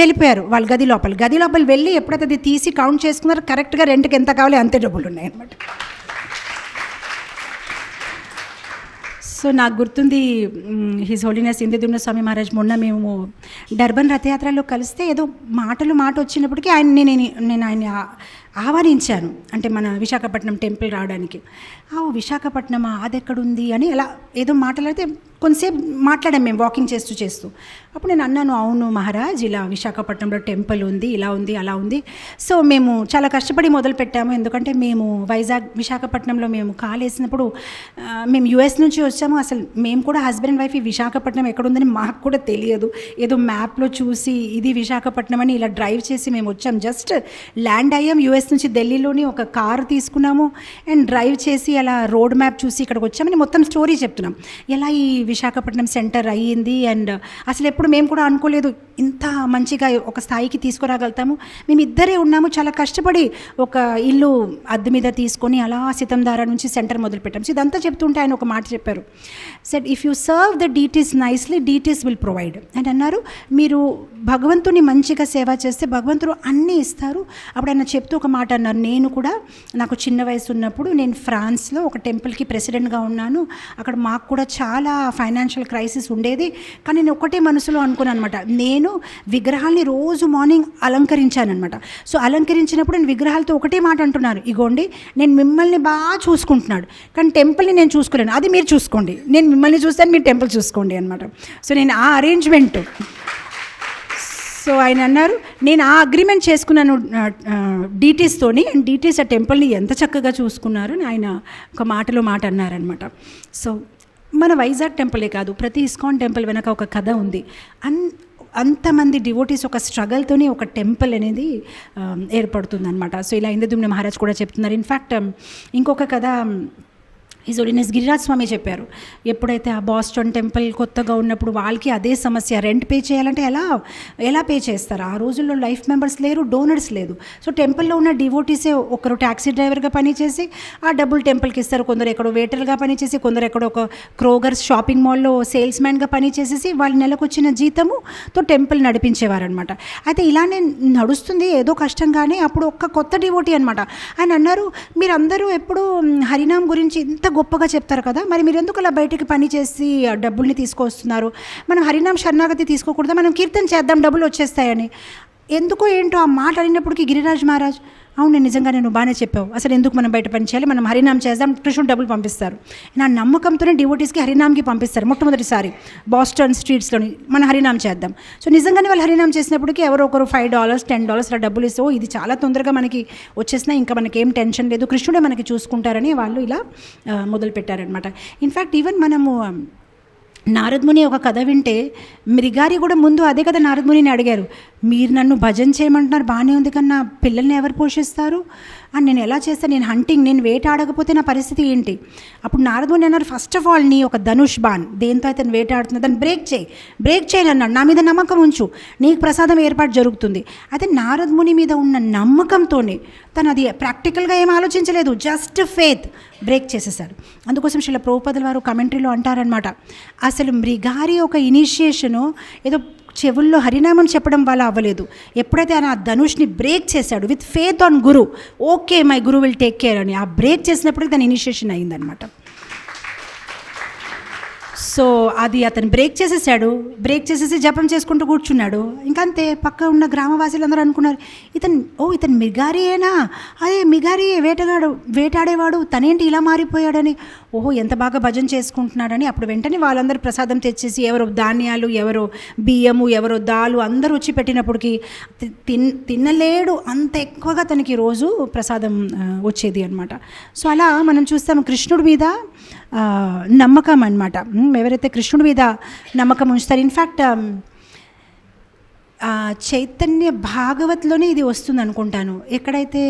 వెళ్ళిపోయారు వాళ్ళు గది లోపల వెళ్ళి ఎప్పుడైతే అది తీసి కౌంట్ చేసుకున్నారు, కరెక్ట్గా రెంట్కి ఎంత కావాలి అంతే డబ్బులు ఉన్నాయన్నమాట. సో నాకు గుర్తుంది, హిజ్ హోలీనెస్ ఇంద్రద్యుమ్న స్వామి మహారాజ్ మొన్న మేము డర్బన్ రథయాత్రలో కలిస్తే ఏదో మాట వచ్చినప్పటికీ నేను ఆయన్ని ఆహ్వానించాను, అంటే మన విశాఖపట్నం టెంపుల్ రావడానికి. విశాఖపట్నమా, అది ఎక్కడుంది అని అలా ఏదో మాట్లాడితే కొంతసేపు మాట్లాడాం మేము వాకింగ్ చేస్తూ చేస్తూ. అప్పుడు నేను అన్నాను, అవును మహారాజ్, ఇలా విశాఖపట్నంలో టెంపుల్ ఉంది, ఇలా ఉంది, అలా ఉంది. సో మేము చాలా కష్టపడి మొదలు పెట్టాము. ఎందుకంటే మేము విశాఖపట్నంలో మేము కాలేసినప్పుడు మేము యుఎస్ నుంచి వచ్చాము. అసలు మేము కూడా హస్బెండ్ అండ్ వైఫ్ ఈ విశాఖపట్నం ఎక్కడుందని మాకు కూడా తెలియదు. ఏదో మ్యాప్లో చూసి ఇది విశాఖపట్నం అని ఇలా డ్రైవ్ చేసి మేము వచ్చాం. జస్ట్ ల్యాండ్ అయ్యాం యుఎస్ నుంచి ఢిల్లీలోని, ఒక కారు తీసుకున్నాము అండ్ డ్రైవ్ చేసి అలా రోడ్ మ్యాప్ చూసి ఇక్కడికి వచ్చామని మొత్తం స్టోరీ చెప్తున్నాం. ఎలా ఈ విశాఖపట్నం సెంటర్ అయ్యింది అండ్ అసలు ఎప్పుడు మేము కూడా అనుకోలేదు ఇంత మంచిగా ఒక స్థాయికి తీసుకురాగలుగుతాము. మేము ఇద్దరే ఉన్నాము, చాలా కష్టపడి ఒక ఇల్లు అద్దె మీద తీసుకొని అలా సితంధార నుంచి సెంటర్ మొదలుపెట్టాము. సో ఇదంతా చెప్తుంటే ఆయన ఒక మాట చెప్పారు, said if you serve the deities nicely, deities will provide అని అన్నారు. మీరు భగవంతుని మంచిగా సేవ చేస్తే భగవంతుడు అన్నీ ఇస్తారు. అప్పుడు ఆయన చెప్తూ ఒక మాట అన్నారు, నేను కూడా నాకు చిన్న వయసు ఉన్నప్పుడు నేను ఫ్రాన్స్లో ఒక టెంపుల్కి ప్రెసిడెంట్గా ఉన్నాను. అక్కడ మాకు కూడా చాలా ఫైనాన్షియల్ క్రైసిస్ ఉండేది. కానీ నేను ఒకటే మనసులో అనుకున్నాను అనమాట, నేను విగ్రహాల్ని రోజు మార్నింగ్ అలంకరించానమాట. సో అలంకరించినప్పుడు నేను విగ్రహాలతో ఒకటే మాట అంటున్నాను, ఇగోండి నేను మిమ్మల్ని బాగా చూసుకుంటున్నాడు, కానీ టెంపుల్ని నేను చూసుకోలేను, అది మీరు చూసుకోండి, నేను మిమ్మల్ని చూస్తాను, మీరు టెంపుల్ చూసుకోండి అనమాట. సో నేను ఆ అరేంజ్మెంట్, సో ఆయన అన్నారు, నేను ఆ అగ్రిమెంట్ చేసుకున్నాను డీటీస్తోని, అండ్ డీటీస్ ఆ టెంపుల్ని ఎంత చక్కగా చూసుకున్నారు అని ఆయన ఒక మాటలో మాట అన్నారనమాట. సో మన వైజాగ్ టెంపులే కాదు, ప్రతి ఇస్కాన్ టెంపుల్ వెనక ఒక కథ ఉంది. అంతమంది డివోటీస్ ఒక స్ట్రగల్తోనే ఒక టెంపుల్ అనేది ఏర్పడుతుందన్నమాట. సో ఇలా ఇంద్రద్యుమ్న మహారాజ్ కూడా చెప్తున్నారు. ఇన్ఫ్యాక్ట్ ఇంకొక కథ హిజ్ హోలీనెస్ గిరిరాజ్ స్వామి చెప్పారు. ఎప్పుడైతే ఆ బాస్టన్ టెంపుల్ కొత్తగా ఉన్నప్పుడు వాళ్ళకి అదే సమస్య, రెంట్ పే చేయాలంటే ఎలా పే చేస్తారు? ఆ రోజుల్లో లైఫ్ మెంబర్స్ లేరు, డోనర్స్ లేదు. సో టెంపుల్లో ఉన్న డివోటీసే, ఒకరు ట్యాక్సీ డ్రైవర్గా పనిచేసి ఆ డబ్బులు టెంపుల్కి ఇస్తారు, కొందరు ఎక్కడో వెయిటర్గా పనిచేసి, కొందరు ఎక్కడో ఒక క్రోగర్స్ షాపింగ్ మాల్లో సేల్స్ మ్యాన్గా పనిచేసేసి వాళ్ళ నెలకు వచ్చిన జీతముతో టెంపుల్ నడిపించేవారనమాట. అయితే ఇలానే నడుస్తుంది ఏదో కష్టంగానే. అప్పుడు ఒక్క కొత్త డివోటీ అనమాట. ఆయన అన్నారు, మీరందరూ ఎప్పుడు హరినామ్ గురించి ఇంత గొప్పగా చెప్తారు కదా, మరి మీరు ఎందుకు అలా బయటికి పని చేసి డబ్బుల్ని తీసుకొస్తున్నారు? మనం హరినామ్ శరణాగతి తీసుకోకూడదా? మనం కీర్తన చేద్దాం, డబ్బులు వచ్చేస్తాయని. ఎందుకో ఏంటో ఆ మాట అడిగినప్పటికీ గిరిరాజ్ మహారాజ్, అవును నిజంగా నేను బాగానే చెప్పావు, అసలు ఎందుకు మనం బయట పని చేయాలి, మనం హరినామ్ చేద్దాం, కృష్ణుడు డబ్బులు పంపిస్తారు. నా నమ్మకంతోనే డివోటీస్కి హరినామ్కి పంపిస్తారు. మొట్టమొదటిసారి బాస్టన్ స్ట్రీట్స్లోని మనం హరినామ్ చేద్దాం. సో నిజంగానే వాళ్ళు హరినామ్ చేసినప్పటికీ ఎవరో ఒకరు $5, $10 అలా డబ్బులు ఇస్తే, ఇది చాలా తొందరగా మనకి వచ్చేసినా ఇంకా మనకి ఏం టెన్షన్ లేదు, కృష్ణుడే మనకి చూసుకుంటారని వాళ్ళు ఇలా మొదలుపెట్టారనమాట. ఇన్ఫ్యాక్ట్ ఈవెన్ మనము నారదముని ఒక కథ వింటే, మృగారి కూడా ముందు అదే కదా నారదమునిని అడిగారు, మీరు నన్ను భజన చేయమంటున్నారు బాగానే ఉంది, కానీ నా పిల్లల్ని ఎవరు పోషిస్తారు అని నేను ఎలా చేస్తాను, నేను హంటింగ్, నేను వేటాడకపోతే నా పరిస్థితి ఏంటి? అప్పుడు నారదముని అన్నారు, ఫస్ట్ ఆఫ్ ఆల్ నీ ఒక ధనుష్ బాన్ దేంతో అయితే వేటాడుతున్నా దాన్ని బ్రేక్ చేయాలి అన్నాడు. నా మీద నమ్మకం ఉంచు, నీకు ప్రసాదం ఏర్పాటు జరుగుతుంది. అయితే నారదముని మీద ఉన్న నమ్మకంతోనే తను అది ప్రాక్టికల్గా ఏం ఆలోచించలేదు, జస్ట్ ఫేత్ బ్రేక్ చేసేసాడు. అందుకోసం శ్రీల ప్రభుపాదుల వారు కమెంటరీలో అంటారనమాట, అసలు మృగారి ఒక ఇనిషియేషను ఏదో చెవుల్లో హరినామం చెప్పడం వల్ల అవ్వలేదు. ఎప్పుడైతే ఆయన ఆ ధనుష్ని బ్రేక్ చేశాడు with faith on Guru, okay my Guru will take care అని, ఆ బ్రేక్ చేసినప్పుడు దాని ఇనిషియేషన్ అయిందనమాట. సో అది అతను బ్రేక్ చేసేసి జపం చేసుకుంటూ కూర్చున్నాడు. ఇంకంతే, పక్క ఉన్న గ్రామవాసులు అందరూ అనుకున్నారు, ఇతను మిగారియేనా, అదే మిగారి వేటాడేవాడు, తనేంటి ఇలా మారిపోయాడని, ఓహో ఎంత బాగా భజన చేసుకుంటున్నాడని. అప్పుడు వెంటనే వాళ్ళందరూ ప్రసాదం తెచ్చేసి, ఎవరో ధాన్యాలు, ఎవరో బియ్యము, ఎవరో దాలు అందరూ వచ్చి పెట్టినప్పటికీ తినలేడు, అంత ఎక్కువగా తనకి రోజు ప్రసాదం వచ్చేది అనమాట. సో అలా మనం చూస్తాము కృష్ణుడి మీద నమ్మకం అనమాట. ఎవరైతే కృష్ణుడి మీద నమ్మకం ఉంచుతారు, ఇన్ఫ్యాక్ట్ చైతన్య భాగవత్లోనే ఇది వస్తుంది అనుకుంటాను. ఎక్కడైతే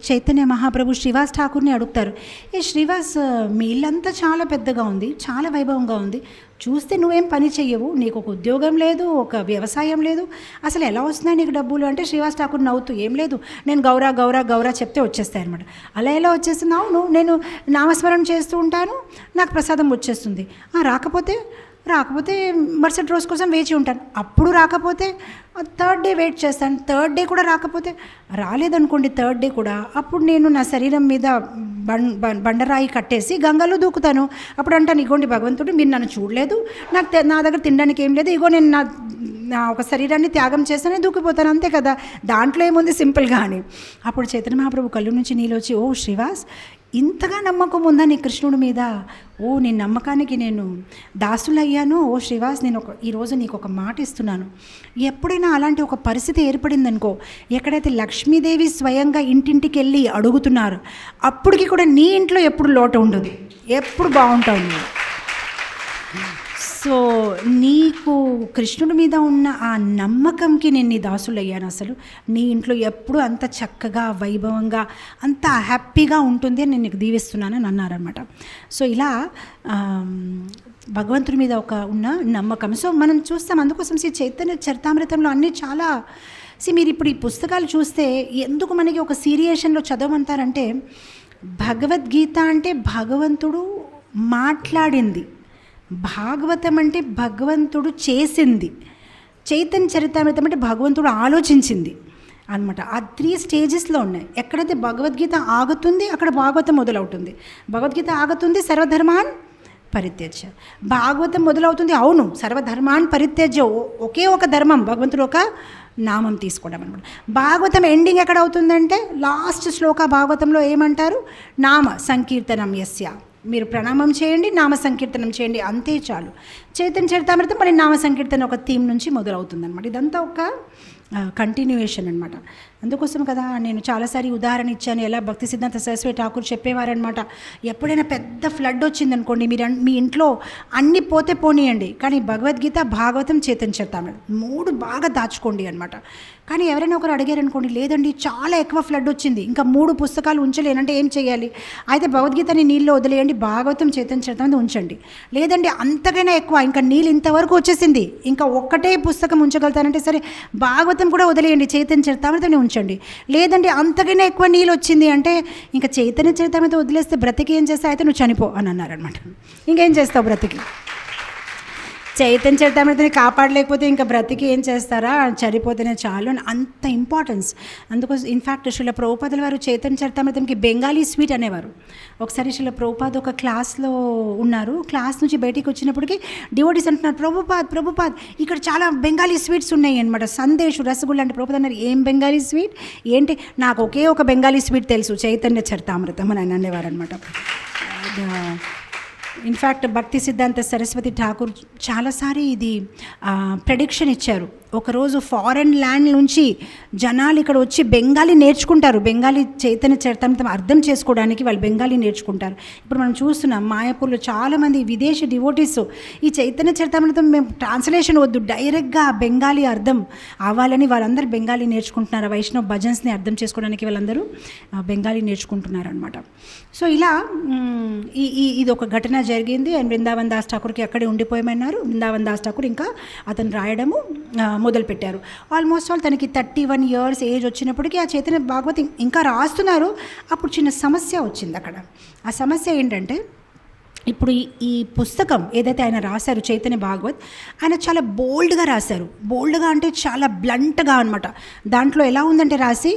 చైతన్య మహాప్రభు శ్రీవాస్ ఠాకూర్ని అడుగుతారు, శ్రీవాస్ మీ ఇల్లంతా చాలా పెద్దగా ఉంది, చాలా వైభవంగా ఉంది, చూస్తే నువ్వేం పని చెయ్యవు, నీకు ఒక ఉద్యోగం లేదు, ఒక వ్యవసాయం లేదు, అసలు ఎలా వస్తున్నాయి నీకు డబ్బులు అంటే శ్రీవాస్ ఠాకూర్ నవ్వుతూ, ఏం లేదు నేను గౌరా చెప్తే వచ్చేస్తాయి అనమాట. అలా ఎలా వచ్చేస్తుంది? అవును, నేను నామస్మరణ చేస్తూ ఉంటాను, నాకు ప్రసాదం వచ్చేస్తుంది. రాకపోతే మరుసటి రోజు కోసం వేచి ఉంటాను, అప్పుడు రాకపోతే థర్డ్ డే వెయిట్ చేస్తాను, థర్డ్ డే కూడా రాలేదనుకోండి, థర్డ్ డే కూడా, అప్పుడు నేను నా శరీరం మీద బండరాయి కట్టేసి గంగలో దూకుతాను. అప్పుడు అంటాను, ఇగోండి భగవంతుడు మీరు నన్ను చూడలేదు, నా దగ్గర తినడానికి ఏం లేదు, ఇగో నేను నా ఒక శరీరాన్ని త్యాగం చేస్తానే దూకిపోతాను, అంతే కదా, దాంట్లో ఏముంది సింపుల్గా అని. అప్పుడు చైతన్య మహాప్రభు కళ్ళు నుంచి నీళ్ళు వచ్చి, ఓ శ్రీవాస్, ఇంతగా నమ్మకం ఉందా నీ కృష్ణుడి మీద? ఓ నీ నమ్మకానికి నేను దాసులయ్యాను. ఓ శ్రీవాస్, నేను ఈరోజు నీకు ఒక మాట ఇస్తున్నాను. ఎప్పుడైనా అలాంటి ఒక పరిస్థితి ఏర్పడిందనుకో, ఎక్కడైతే లక్ష్మీదేవి స్వయంగా ఇంటింటికి వెళ్ళి అడుగుతున్నారు, అప్పటికి కూడా నీ ఇంట్లో ఎప్పుడు లోటు ఉండదు, ఎప్పుడు బాగుంటావు నువ్వు. సో నీకు కృష్ణుడి మీద ఉన్న ఆ నమ్మకంకి నేను నీ దాసులయ్యాను. అసలు నీ ఇంట్లో ఎప్పుడు అంత చక్కగా వైభవంగా అంత హ్యాపీగా ఉంటుంది అని నేను నీకు దీవిస్తున్నానని అన్నారనమాట. సో ఇలా భగవంతుడి మీద ఉన్న నమ్మకం. సో మనం చూస్తాం, అందుకోసం చైతన్య చరితామృతంలో అన్నీ చాలా మీరు ఇప్పుడు ఈ పుస్తకాలు చూస్తే ఎందుకు మనకి ఒక సీరియేషన్లో చదవమంటారంటే, భగవద్గీత అంటే భగవంతుడు మాట్లాడింది, భాగవతం అంటే భగవంతుడు చేసింది, చైతన్య చరితామృతం అంటే భగవంతుడు ఆలోచించింది అనమాట. ఆ 3 స్టేజెస్లో ఉన్నాయి. ఎక్కడైతే భగవద్గీత ఆగుతుంది అక్కడ భాగవతం మొదలవుతుంది, భగవద్గీత ఆగుతుంది సర్వధర్మాన్ పరిత్యజ్య, భాగవతం మొదలవుతుంది. అవును, సర్వధర్మాన్ పరిత్యజ్య, ఒకే ఒక ధర్మం, భగవంతుడు ఒక నామం తీసుకోవడం అనమాట. భాగవతం ఎండింగ్ ఎక్కడ అవుతుందంటే లాస్ట్ శ్లోక భాగవతంలో ఏమంటారు, నామ సంకీర్తనం యస్య, మీరు ప్రణామం చేయండి, నామ సంకీర్తనం చేయండి, అంతే చాలు. చైతన్య చరితామృతం మరి నామ సంకీర్తన ఒక థీమ్ నుంచి మొదలవుతుంది అనమాట. ఇదంతా ఒక కంటిన్యూయేషన్ అనమాట. అందుకోసం కదా నేను చాలాసారి ఉదాహరణ ఇచ్చాను, ఎలా భక్తి సిద్ధాంత సరస్వతి ఠాకూర్ చెప్పేవారనమాట, ఎప్పుడైనా పెద్ద ఫ్లడ్ వచ్చిందనుకోండి, మీ ఇంట్లో అన్నీ పోతే పోనీయండి, కానీ భగవద్గీత, భాగవతం, చైతన్య చరితామృతం 3 బాగా దాచుకోండి అనమాట. కానీ ఎవరైనా ఒకరు అడిగారు అనుకోండి, లేదండి చాలా ఎక్కువ ఫ్లడ్ వచ్చింది, ఇంకా 3 పుస్తకాలు ఉంచలేనంటే ఏం చేయాలి? అయితే భగవద్గీతని నీళ్ళు వదిలేయండి, భాగవతం, చైతన్య చరితామృతం ఉంచండి. లేదండి అంతకైనా ఎక్కువ, ఇంకా నీళ్ళు ఇంతవరకు వచ్చేసింది, ఇంకా ఒక్కటే పుస్తకం ఉంచగలుగుతానంటే సరే భాగవతం కూడా వదిలేయండి, చైతన్య చరితామృతం ఉంచండి. లేదంటే అంతకైనా ఎక్కువ నీళ్ళు వచ్చింది అంటే ఇంకా చైతన్య చరితామృతం వదిలేస్తే బ్రతికి ఏం చేస్తా, అయితే నువ్వు చనిపో అని అన్నారనమాట. ఇంకేం చేస్తావు బ్రతికి? చైతన్య చరితామృతాన్ని కాపాడలేకపోతే ఇంకా బ్రతికి ఏం చేస్తారా, చనిపోతేనే చాలు అని అంత ఇంపార్టెన్స్. అందుకోసం ఇన్ఫ్యాక్ట్ శ్రీల ప్రభుపాదుల వారు చైతన్య చరితామృతంకి బెంగాలీ స్వీట్ అనేవారు. ఒకసారి శ్రీల ప్రభుపాద్ ఒక క్లాస్లో ఉన్నారు, క్లాస్ నుంచి బయటికి వచ్చినప్పటికీ డివోటీస్ అంటున్నారు, ప్రభుపాద్ ఇక్కడ చాలా బెంగాలీ స్వీట్స్ ఉన్నాయి అనమాట, సందేశ్, రసగుల్లా అంటే. ప్రభుపాద్ అన్నారు, ఏం బెంగాలీ స్వీట్ ఏంటి? నాకు ఒకే ఒక బెంగాలీ స్వీట్ తెలుసు, చైతన్య చరితామృతం అని ఆయన అనేవారు అనమాట. ఇన్ఫ్యాక్ట్ భక్తి సిద్ధాంత సరస్వతి ఠాకూర్ చాలాసారి ఇది ప్రెడిక్షన్ ఇచ్చారు. ఒకరోజు ఫారెన్ ల్యాండ్ నుంచి జనాలు ఇక్కడ వచ్చి బెంగాలీ నేర్చుకుంటారు, బెంగాలీ చైతన్య చరితామృతం అర్థం చేసుకోవడానికి వాళ్ళు బెంగాలీ నేర్చుకుంటారు. ఇప్పుడు మనం చూస్తున్నాం మాయాపూర్లో చాలామంది విదేశీ డివోటీస్ ఈ చైతన్య చరితామృతం మేము ట్రాన్స్లేషన్ వద్దు, డైరెక్ట్గా బెంగాలీ అర్థం అవ్వాలని వాళ్ళందరూ బెంగాలీ నేర్చుకుంటున్నారు. వైష్ణవ్ భజన్స్ని అర్థం చేసుకోవడానికి వాళ్ళందరూ బెంగాలీ నేర్చుకుంటున్నారు అనమాట. సో ఇలా ఇది ఒక ఘటన జరిగింది. అండ్ బృందావన్ దాస్ ఠాకూర్కి అక్కడే ఉండిపోయమన్నారు. బృందావన్ దాస్ ఠాకూర్ ఇంకా అతను రాయడము మొదలుపెట్టారు. ఆల్మోస్ట్ ఆల్ తనకి 31 years ఏజ్ వచ్చినప్పటికీ ఆ చైతన్య భాగవతం ఇంకా రాస్తున్నారు. అప్పుడు చిన్న సమస్య వచ్చింది అక్కడ. ఆ సమస్య ఏంటంటే, ఇప్పుడు ఈ పుస్తకం ఏదైతే ఆయన రాశారు చైతన్య భాగవత్, ఆయన చాలా బోల్డ్గా రాశారు. బోల్డ్గా అంటే చాలా బ్లంట్గా అనమాట. దాంట్లో ఎలా ఉందంటే రాసి,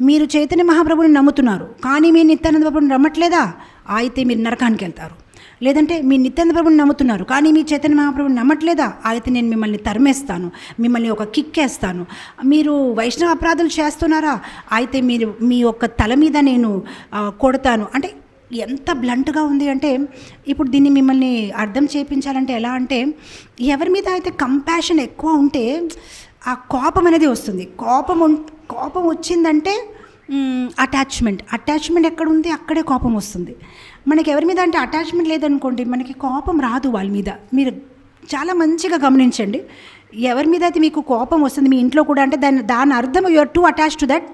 మీరు చైతన్య మహాప్రభుని నమ్ముతున్నారు కానీ మీ నిత్యానంద ప్రభుని నమ్మట్లేదా, అయితే మీరు నరకానికి వెళ్తారు. లేదంటే మీ నిత్యానంద ప్రభుని నమ్ముతున్నారు కానీ మీ చైతన్య మహాప్రభుని నమ్మట్లేదా, అయితే నేను మిమ్మల్ని తరిమేస్తాను, మిమ్మల్ని ఒక కిక్కేస్తాను. మీరు వైష్ణవ అపరాధాలు చేస్తున్నారా, అయితే మీరు మీ యొక్క తల మీద నేను కొడతాను. అంటే ఎంత బ్లంట్గా ఉంది అంటే, ఇప్పుడు దీన్ని మిమ్మల్ని అర్థం చేయించాలంటే ఎలా అంటే, ఎవరి మీద అయితే కంపాషన్ ఎక్కువ ఉంటే ఆ కోపం అనేది వస్తుంది. కోపం వచ్చిందంటే అటాచ్మెంట్ ఎక్కడ ఉంది అక్కడే కోపం వస్తుంది. మనకి ఎవరి మీద అంటే అటాచ్మెంట్ లేదనుకోండి, మనకి కోపం రాదు వాళ్ళ మీద. మీరు చాలా మంచిగా గమనించండి, ఎవరి మీద అయితే మీకు కోపం వస్తుంది మీ ఇంట్లో కూడా, అంటే దాని అర్థం you are too attached to that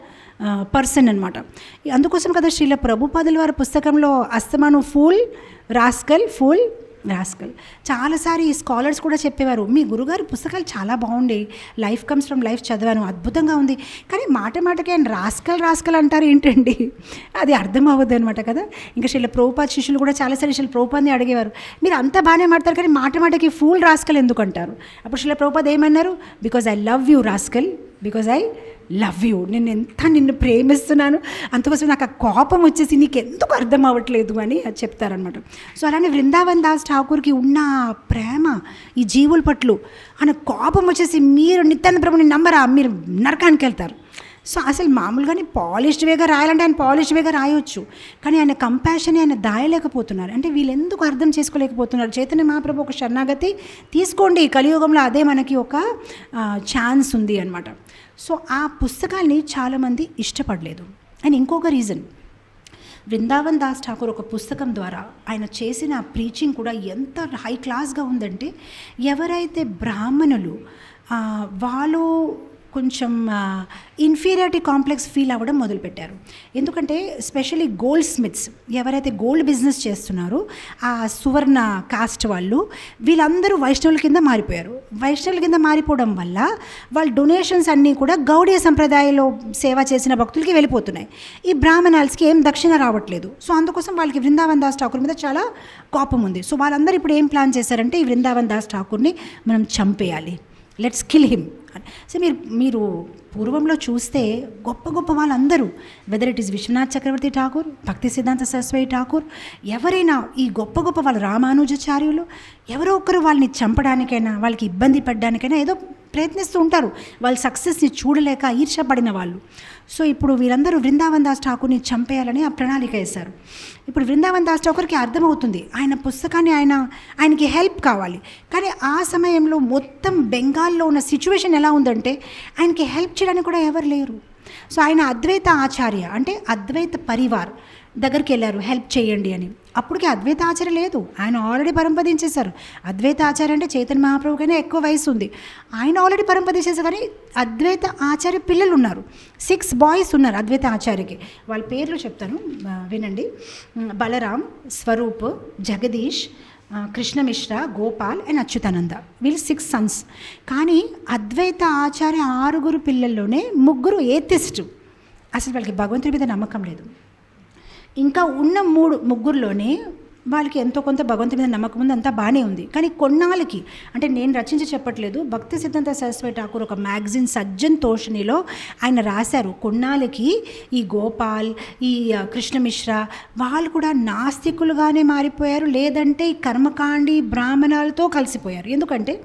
person అనమాట. అందుకోసం కదా శ్రీల ప్రభుపాదుల వారి పుస్తకంలో అస్తమాను ఫూల్ రాస్కల్ చాలాసారి ఈ స్కాలర్స్ కూడా చెప్పేవారు, మీ గురుగారి పుస్తకాలు చాలా బాగుండే, లైఫ్ కమ్స్ ఫ్రమ్ లైఫ్ చదివాను, అద్భుతంగా ఉంది, కానీ మాటకి ఆయన రాస్కల్ అంటారు ఏంటండి, అది అర్థం అవ్వద్దు అనమాట కదా. ఇంకా శ్రీల ప్రభుపాద్ శిష్యులు కూడా చాలాసారి శ్రీల ప్రభుపాద్ని అడిగేవారు, మీరు అంతా బాగానే మాట్లాడతారు కానీ మాటకి ఫూల్ రాస్కల్ ఎందుకు అంటారు. అప్పుడు శ్రీల ప్రభుపాద్ ఏమన్నారు, because I love you rascal, because I love you, నేను నిన్ను ప్రేమిస్తున్నాను, అందుకోసం నాకు ఆ కోపం వచ్చేసి నీకు ఎందుకు అర్థం అవ్వట్లేదు అని చెప్తారనమాట. సో అలానే బృందావన్ దాస్ ఠాకూర్కి ఉన్న ప్రేమ ఈ జీవుల పట్ల ఆయన కోపం వచ్చేసి మీరు నిత్యానంద ప్రభుని నమ్మరా, మీరు నరకానికి వెళ్తారు. సో అసలు మామూలుగానే పాలిష్డ్ వేగా రాయాలంటే ఆయన పాలిష్డ్ వేగా రాయొచ్చు, కానీ ఆయన కంపాషన్ ఆయన దాయలేకపోతున్నారు. అంటే వీళ్ళు ఎందుకు అర్థం చేసుకోలేకపోతున్నారు? చైతన్య మహాప్రభు ఒక శరణాగతి తీసుకోండి, కలియుగంలో అదే మనకి ఒక ఛాన్స్ ఉంది అనమాట. సో ఆ పుస్తకాల్ని చాలామంది ఇష్టపడలేదు. అండ్ ఇంకొక రీజన్, బృందావన్ దాస్ ఠాకూర్ ఒక పుస్తకం ద్వారా ఆయన చేసిన ప్రీచింగ్ కూడా ఎంత హై క్లాస్గా ఉందంటే, ఎవరైతే బ్రాహ్మణులు వాళ్ళు కొంచెం ఇన్ఫీరియారిటీ కాంప్లెక్స్ ఫీల్ అవ్వడం మొదలుపెట్టారు. ఎందుకంటే స్పెషల్లీ గోల్డ్ స్మిత్స్ ఎవరైతే గోల్డ్ బిజినెస్ చేస్తున్నారో ఆ సువర్ణ కాస్ట్ వీళ్ళందరూ వైష్ణవుల కింద మారిపోయారు. వైష్ణవుల కింద మారిపోవడం వల్ల వాళ్ళ డొనేషన్స్ అన్నీ కూడా గౌడీయ సంప్రదాయంలో సేవ చేసిన భక్తులకి వెళ్ళిపోతున్నాయి. ఈ బ్రాహ్మణాల్స్కి ఏం దక్షిణ రావట్లేదు. సో అందుకోసం వాళ్ళకి బృందావన్ దాస్ ఠాకూర్ మీద చాలా కోపం ఉంది. సో వాళ్ళందరూ ఇప్పుడు ఏం ప్లాన్ చేశారంటే, ఈ బృందావన్ దాస్ ఠాకూర్ని మనం చంపేయాలి, లెట్స్ కిల్ హిమ్. సో మీరు పూర్వంలో చూస్తే గొప్ప గొప్ప వాళ్ళందరూ, వెదర్ ఇట్ ఈస్ విశ్వనాథ్ చక్రవర్తి ఠాకూర్, భక్తి సిద్ధాంత సరస్వతి ఠాకూర్, ఎవరైనా ఈ గొప్ప గొప్ప వాళ్ళ రామానుజాచార్యులు ఎవరో ఒకరు వాళ్ళని చంపడానికైనా వాళ్ళకి ఇబ్బంది పడడానికైనా ఏదో ప్రయత్నిస్తూ ఉంటారు, వాళ్ళ సక్సెస్ని చూడలేక ఈర్ష్యపడిన వాళ్ళు. సో ఇప్పుడు వీరందరూ బృందావన్ దాస్ ఠాకూర్ని చంపేయాలని ఆ ప్రణాళిక వేశారు. ఇప్పుడు బృందావన్ దాస్ ఠాకూర్కి అర్థమవుతుంది ఆయన పుస్తకాన్ని ఆయనకి హెల్ప్ కావాలి. కానీ ఆ సమయంలో మొత్తం బెంగాల్లో ఉన్న సిచ్యువేషన్ ఎలా ఉందంటే ఆయనకి హెల్ప్ చేయడానికి కూడా ఎవరు లేరు. సో ఆయన అద్వైత ఆచార్య అంటే అద్వైత పరివార్ దగ్గరికి వెళ్ళారు, హెల్ప్ చేయండి అని. అప్పటికి అద్వైత ఆచార్య లేదు, ఆయన ఆల్రెడీ పరంపదించేశారు. అద్వైత ఆచార్య అంటే చైతన్య మహాప్రభు కన్నా ఎక్కువ వయసు ఉంది, ఆయన ఆల్రెడీ పరంపదించేశారు. కానీ అద్వైత ఆచార్య పిల్లలు ఉన్నారు, 6 బాయ్స్ ఉన్నారు అద్వైత ఆచార్యకి. వాళ్ళ పేర్లు చెప్తాను వినండి. బలరాం, స్వరూప్, జగదీష్, కృష్ణమిశ్ర, గోపాల్ అండ్ అచ్యుతానంద, వీళ్ళు 6 సన్స్. కానీ అద్వైత ఆచార్య 6 పిల్లల్లోనే 3 ఏథిస్ట్, అసలు వాళ్ళకి భగవంతుడి మీద నమ్మకం లేదు. ఇంకా ఉన్న 3 వాళ్ళకి ఎంతో కొంత భగవంతుడి మీద నమ్మకం ఉంది, అంతా బాగానే ఉంది. కానీ కొన్నాళ్ళకి, అంటే నేను రచించి చెప్పట్లేదు, భక్తి సిద్ధాంత సరస్వతి ఠాకూర్ ఒక మ్యాగజిన్ సజ్జన్ తోషణిలో ఆయన రాశారు, కొన్నాళ్ళకి ఈ గోపాల్, ఈ కృష్ణమిశ్ర వాళ్ళు కూడా నాస్తికులుగానే మారిపోయారు, లేదంటే ఈ కర్మకాండి బ్రాహ్మణాలతో కలిసిపోయారు. ఎందుకంటే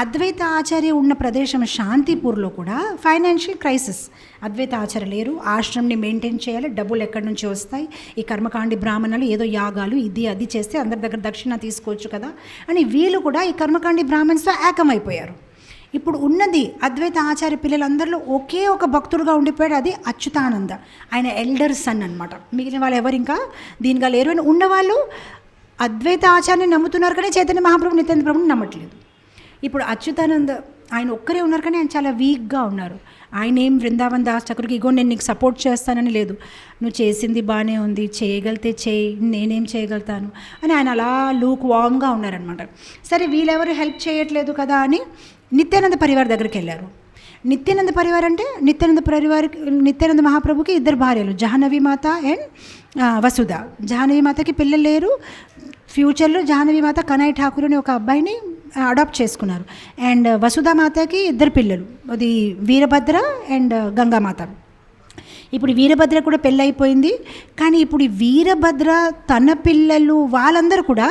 అద్వైత ఆచార్య ఉన్న ప్రదేశం శాంతిపూర్లో కూడా ఫైనాన్షియల్ క్రైసిస్, అద్వైత ఆచార్య లేరు, ఆశ్రమంని మెయింటైన్ చేయాలి, డబ్బులు ఎక్కడి నుంచి వస్తాయి, ఈ కర్మకాండి బ్రాహ్మణులు ఏదో యాగాలు అది చేస్తే అందరి దగ్గర దక్షిణ తీసుకోవచ్చు కదా అని వీళ్ళు కూడా ఈ కర్మకాండి బ్రాహ్మణ్స్తో ఏకమైపోయారు. ఇప్పుడు ఉన్నది అద్వైత ఆచార్య పిల్లలందరిలో ఒకే ఒక భక్తుడుగా ఉండిపోయాడు, అది అచ్యుతానంద, ఆయన ఎల్డర్ సన్ అనమాట. మిగిలిన వాళ్ళు ఎవరు ఇంకా దీనిగా లేరు. అని ఉన్నవాళ్ళు అద్వైత ఆచార్యని నమ్ముతున్నారు కానీ చైతన్య మహాప్రభు నిత్యానంద ప్రభుని నమ్మట్లేదు. ఇప్పుడు అచ్యుతానంద ఆయన ఒక్కరే ఉన్నారు కానీ ఆయన చాలా వీక్గా ఉన్నారు. ఆయన ఏం బృందావన్ దాస్ ఠాకూర్కి ఇగో నేను నీకు సపోర్ట్ చేస్తానని లేదు, నువ్వు చేసింది బాగానే ఉంది, చేయగలితే చేయి, నేనేం చేయగలుగుతాను అని ఆయన అలా లూక్ వామ్గా ఉన్నారనమాట. సరే వీళ్ళెవరు హెల్ప్ చేయట్లేదు కదా అని నిత్యానంద పరివార్ దగ్గరికి వెళ్ళారు. నిత్యానంద పరివార్ అంటే నిత్యానంద మహాప్రభుకి 2 భార్యలు, జాహ్నవి మాత అండ్ వసుధ. జాహ్నవి మాతకి పిల్లలు లేరు. ఫ్యూచర్లో జాహ్నవి మాత కనయ్ ఠాకూర్ అని ఒక అబ్బాయిని అడాప్ట్ చేసుకున్నారు. అండ్ వసుధామాతకి 2 పిల్లలు, అది వీరభద్ర అండ్ గంగామాత. ఇప్పుడు వీరభద్ర కూడా పెళ్ళైపోయింది. కానీ ఇప్పుడు వీరభద్ర తన పిల్లలు వాళ్ళందరూ కూడా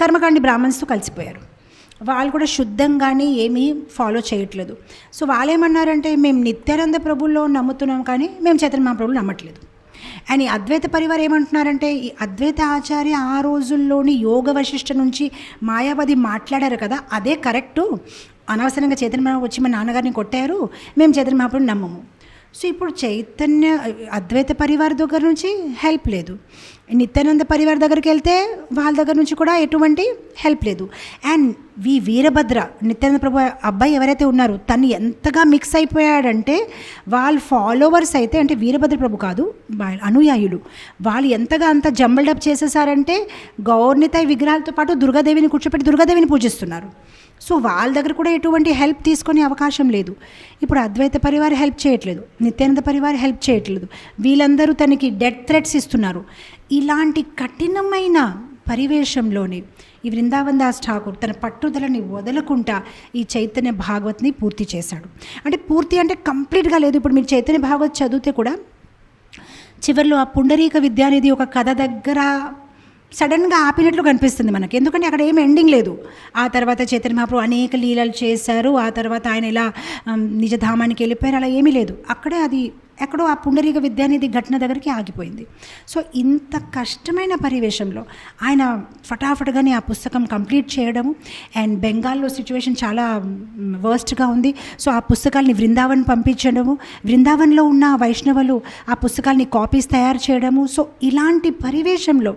కర్మకాండి బ్రాహ్మణ్స్తో కలిసిపోయారు. వాళ్ళు కూడా శుద్ధంగానే ఏమీ ఫాలో చేయట్లేదు. సో వాళ్ళు ఏమన్నారంటే, మేము నిత్యానంద ప్రభుల్లో నమ్ముతున్నాం కానీ మేము చైతన్య మహాప్రభులు నమ్మట్లేదు. అండ్ ఈ అద్వైత పరివారం ఏమంటున్నారంటే, ఈ అద్వైత ఆచార్య ఆ రోజుల్లోని యోగ వశిష్ఠ నుంచి మాయావతి మాట్లాడారు కదా, అదే కరెక్టు, అనవసరంగా చైతన్య మహాప్రభు వచ్చి మా నాన్నగారిని కొట్టారు, మేము చైతన్య మహాప్రభుని నమ్మము. సో ఇప్పుడు అద్వైత పరివార్ దగ్గర నుంచి హెల్ప్ లేదు, నిత్యానంద పరివార్ దగ్గరికి వెళ్తే వాళ్ళ దగ్గర నుంచి కూడా ఎటువంటి హెల్ప్ లేదు. అండ్ వీరభద్ర నిత్యానంద ప్రభు అబ్బాయి ఎవరైతే ఉన్నారో తను ఎంతగా మిక్స్ అయిపోయాడంటే, వాళ్ళ ఫాలోవర్స్ అయితే, అంటే వీరభద్ర ప్రభు కాదు వాళ్ళ అనుయాయులు, వాళ్ళు ఎంతగా అంత జంబల్డప్ చేసేసారంటే గౌర్నితాయి విగ్రహాలతో పాటు దుర్గాదేవిని కూర్చోపెట్టి దుర్గాదేవిని పూజిస్తున్నారు. సో వాళ్ళ దగ్గర కూడా ఎటువంటి హెల్ప్ తీసుకునే అవకాశం లేదు. ఇప్పుడు అద్వైత పరివార్ హెల్ప్ చేయట్లేదు, నిత్యానంద పరివార్ హెల్ప్ చేయట్లేదు, వీళ్ళందరూ తనకి డెత్ థ్రెట్స్ ఇస్తున్నారు. ఇలాంటి కఠినమైన పరివేషంలోనే ఈ వృందావన్ దాస్ ఠాకూర్ తన పట్టుదలని వదలకుండా ఈ చైతన్య భాగవత్ని పూర్తి చేశాడు. అంటే పూర్తి అంటే కంప్లీట్గా లేదు. ఇప్పుడు మీరు చైతన్య భాగవత్ చదివితే కూడా చివరిలో ఆ పుండరీక విద్యానిధి ఒక కథ దగ్గర సడన్గా ఆపినట్లు కనిపిస్తుంది మనకి, ఎందుకంటే అక్కడ ఏం ఎండింగ్ లేదు. ఆ తర్వాత చైతన్య మహాప్రభు అనేక లీలలు చేశారు, ఆ తర్వాత ఆయన ఇలా నిజధామానికి వెళ్ళిపోయారు, అలా ఏమీ లేదు. అక్కడే అది ఎక్కడో ఆ పుండరీక విద్యానిధి ఘటన దగ్గరికి ఆగిపోయింది. సో ఇంత కష్టమైన పరివేశంలో ఆయన ఫటాఫట్గానే ఆ పుస్తకం కంప్లీట్ చేయడము. అండ్ బెంగాల్లో సిచ్యువేషన్ చాలా వర్స్ట్గా ఉంది. సో ఆ పుస్తకాల్ని వృందావన్ పంపించడము, వృందావన్లో ఉన్న వైష్ణవులు ఆ పుస్తకాల్ని కాపీస్ తయారు చేయడము. సో ఇలాంటి పరివేశంలో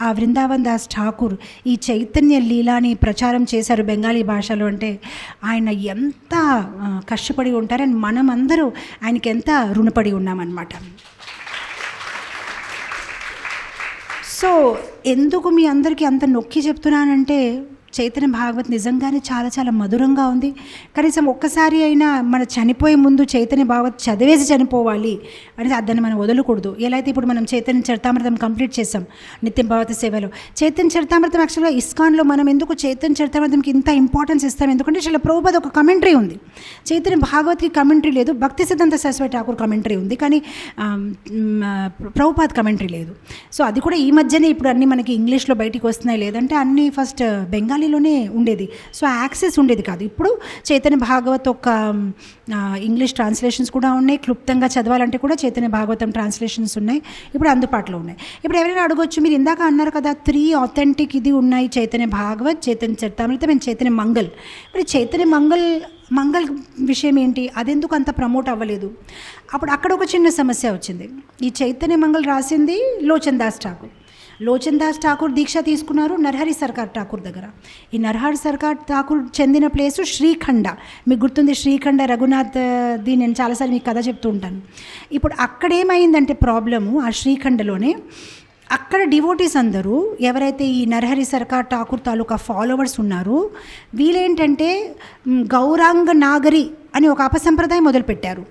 ఆ వృందావన్ దాస్ ఠాకూర్ ఈ చైతన్య లీలాని ప్రచారం చేశారు బెంగాలీ భాషలో. అంటే ఆయన ఎంత కష్టపడి ఉంటారు, అండ్ మనమందరూ ఆయనకి ఎంత రుణపడి ఉన్నామన్నమాట. సో ఎందుకు మీ అందరికీ అంత నొక్కి చెప్తున్నానంటే చైతన్య భాగవత్ నిజంగానే చాలా చాలా మధురంగా ఉంది. కనీసం ఒక్కసారి అయినా మన చనిపోయే ముందు చైతన్య భాగవత్ చదివేసి చనిపోవాలి అనేది దాన్ని మనం వదలకూడదు. ఎలా అయితే ఇప్పుడు మనం చైతన్య చరితామృతం కంప్లీట్ చేసాం నిత్యం భాగవత సేవలో. చైతన్య చరితామృతం యాక్చువల్గా ఇస్కాన్లో మనం ఎందుకు చైతన్య చరితామృతంకి ఇంత ఇంపార్టెన్స్ ఇస్తాం, ఎందుకంటే చాలా ప్రభుపాద ఒక కమెంటరీ ఉంది. చైతన్య భాగవత్కి కమెంటరీ లేదు, భక్తి సిద్ధాంత సరస్వతి ఠాకూర్ కమెంటరీ ఉంది, కానీ ప్రభుపాద కమెంటరీ లేదు. సో అది కూడా ఈ మధ్యనే ఇప్పుడు అన్నీ మనకి ఇంగ్లీష్లో బయటికి వస్తున్నాయి, లేదంటే అన్నీ ఫస్ట్ బెంగాలీలోనే ఉండేది. సో యాక్సెస్ ఉండేది కాదు. ఇప్పుడు చైతన్య భాగవత్ ఒక ఇంగ్లీష్ ట్రాన్స్లేషన్స్ కూడా ఉన్నాయి, క్లుప్తంగా చదవాలంటే కూడా చైతన్య భాగవతం ట్రాన్స్లేషన్స్ ఉన్నాయి, ఇప్పుడు అందుబాటులో ఉన్నాయి. ఇప్పుడు ఎవరైనా అడగొచ్చు, మీరు ఇందాక అన్నారు కదా 3 ఆథెంటిక్ ఇది ఉన్నాయి, చైతన్య భాగవత్, చైతన్య చరితామృతం అండ్ చైతన్య మంగల్. మరి చైతన్య మంగల్ విషయం ఏంటి, అదెందుకు అంత ప్రమోట్ అవ్వలేదు? అప్పుడు అక్కడ ఒక చిన్న సమస్య వచ్చింది. ఈ చైతన్య మంగల్ రాసింది లోచన్ దాస్ ఠాకూర్. లోచన్ దాస్ ఠాకూర్ దీక్ష తీసుకున్నారు నరహరి సర్కార్ ఠాకూర్ దగ్గర. ఈ నరహరి సర్కార్ ఠాకూర్ చెందిన ప్లేసు శ్రీఖండ. మీకు గుర్తుంది శ్రీఖండ రఘునాథ్ది, నేను చాలాసార్లు మీకు కథ చెప్తూ ఉంటాను. ఇప్పుడు అక్కడేమైందంటే ప్రాబ్లము, ఆ శ్రీఖండలోనే అక్కడ డివోటీస్ అందరూ ఎవరైతే ఈ నరహరి సర్కార్ ఠాకూర్ తాలూకా ఫాలోవర్స్ ఉన్నారో వీళ్ళేంటంటే గౌరాంగ నాగరి అని ఒక అపసంప్రదాయం మొదలుపెట్టారు.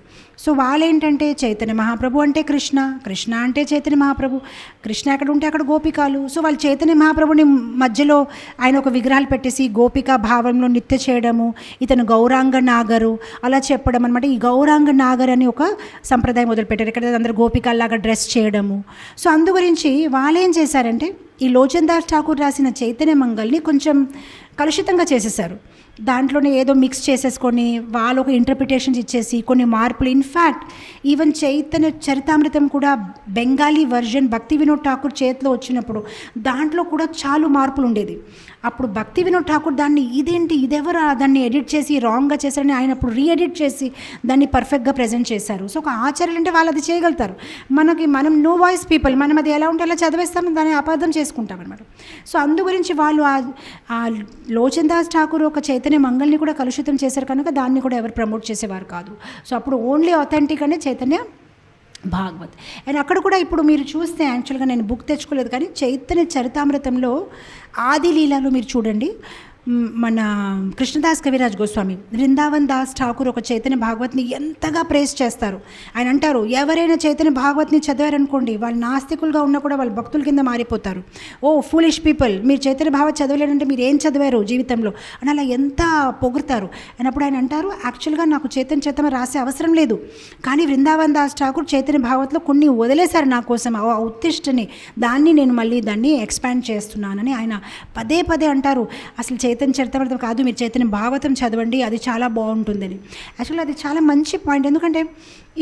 సో వాళ్ళేంటంటే చైతన్య మహాప్రభు అంటే కృష్ణ, కృష్ణ అంటే చైతన్య మహాప్రభు, కృష్ణ ఎక్కడ ఉంటే అక్కడ గోపికాలు. సో వాళ్ళు చైతన్య మహాప్రభుని మధ్యలో ఆయన ఒక విగ్రహాలు పెట్టేసి గోపికా భావంలో నృత్య చేయడము, ఇతను గౌరాంగ నాగరు అలా చెప్పడం అనమాట. ఈ గౌరాంగ నాగర్ అని ఒక సంప్రదాయం మొదలుపెట్టారు, ఇక్కడ అందరు గోపికల్లాగా డ్రెస్ చేయడము. సో అందు గురించి వాళ్ళేం చేశారంటే ఈ లోచన్ దాస్ ఠాకూర్ రాసిన చైతన్య మంగల్ని కొంచెం కలుషితంగా చేసేసారు. దాంట్లోనే ఏదో మిక్స్ చేసేసుకొని వాళ్ళు ఒక ఇంటర్ప్రిటేషన్స్ ఇచ్చేసి కొన్ని మార్పులు. ఇన్ఫ్యాక్ట్ ఈవెన్ చైతన్య చరితామృతం కూడా బెంగాలీ వర్జన్ భక్తి వినోద్ ఠాకూర్ చేతిలో వచ్చినప్పుడు దాంట్లో కూడా చాలా మార్పులు ఉండేది. అప్పుడు భక్తి వినోద్ ఠాకూర్ దాన్ని ఇదేంటి ఇదెవరా దాన్ని ఎడిట్ చేసి రాంగ్గా చేశారని ఆయన అప్పుడు రీఎడిట్ చేసి దాన్ని పర్ఫెక్ట్గా ప్రజెంట్ చేశారు. సో ఒక ఆచార్యులు అంటే వాళ్ళు అది చేయగలుగుతారు. మనం నో వాయిస్ పీపుల్, మనం అది ఎలా ఉంటే అలా చదివేస్తాం, దాన్ని అపార్థం చేసుకుంటాం అనమాట. సో అందు గురించి వాళ్ళు ఆ లోచన్ దాస్ ఠాకూర్ ఒక చైతన్య మంగల్ని కూడా కలుషితం చేశారు కనుక దాన్ని కూడా ఎవరు ప్రమోట్ చేసేవారు కాదు. సో అప్పుడు ఓన్లీ ఆథెంటిక్ అనే చైతన్య భాగవత్. అండ్ అక్కడ కూడా ఇప్పుడు మీరు చూస్తే యాక్చువల్గా నేను బుక్ తెచ్చుకోలేదు, కానీ చైతన్య చరితామృతంలో ఆది లీలలో మీరు చూడండి, మన కృష్ణదాస్ కవిరాజ్ గోస్వామి వృందావన్ దాస్ ఠాకూర్ ఒక చైతన్య భాగవత్ని ఎంతగా ప్రేస్ చేస్తారు. ఆయన అంటారు, ఎవరైనా చైతన్య భాగవత్ని చదివారనుకోండి వాళ్ళు నాస్తికులుగా ఉన్నా కూడా వాళ్ళు భక్తుల కింద మారిపోతారు. ఓ ఫూలిష్ పీపుల్, మీరు చైతన్య భాగవత్ చదవలేదంటే మీరు ఏం చదివారు జీవితంలో అని అలా ఎంత పొగుడతారు. అన్నప్పుడు ఆయన అంటారు, యాక్చువల్గా నాకు చైతన్య చరితం రాసే అవసరం లేదు, కానీ వృందావన్ దాస్ ఠాకూర్ చైతన్య భాగవత్లో కొన్ని వదిలేశారు నా కోసం, ఆ ఉత్తిష్టని దాన్ని నేను మళ్ళీ దాన్ని ఎక్స్పాండ్ చేస్తున్నానని ఆయన పదే పదే అంటారు. అసలు చైతన్య చరితామృతం కాదు, మీరు చైతన్య భాగవతం చదవండి, అది చాలా బాగుంటుందని. యాక్చువల్లీ అది చాలా మంచి పాయింట్. ఎందుకంటే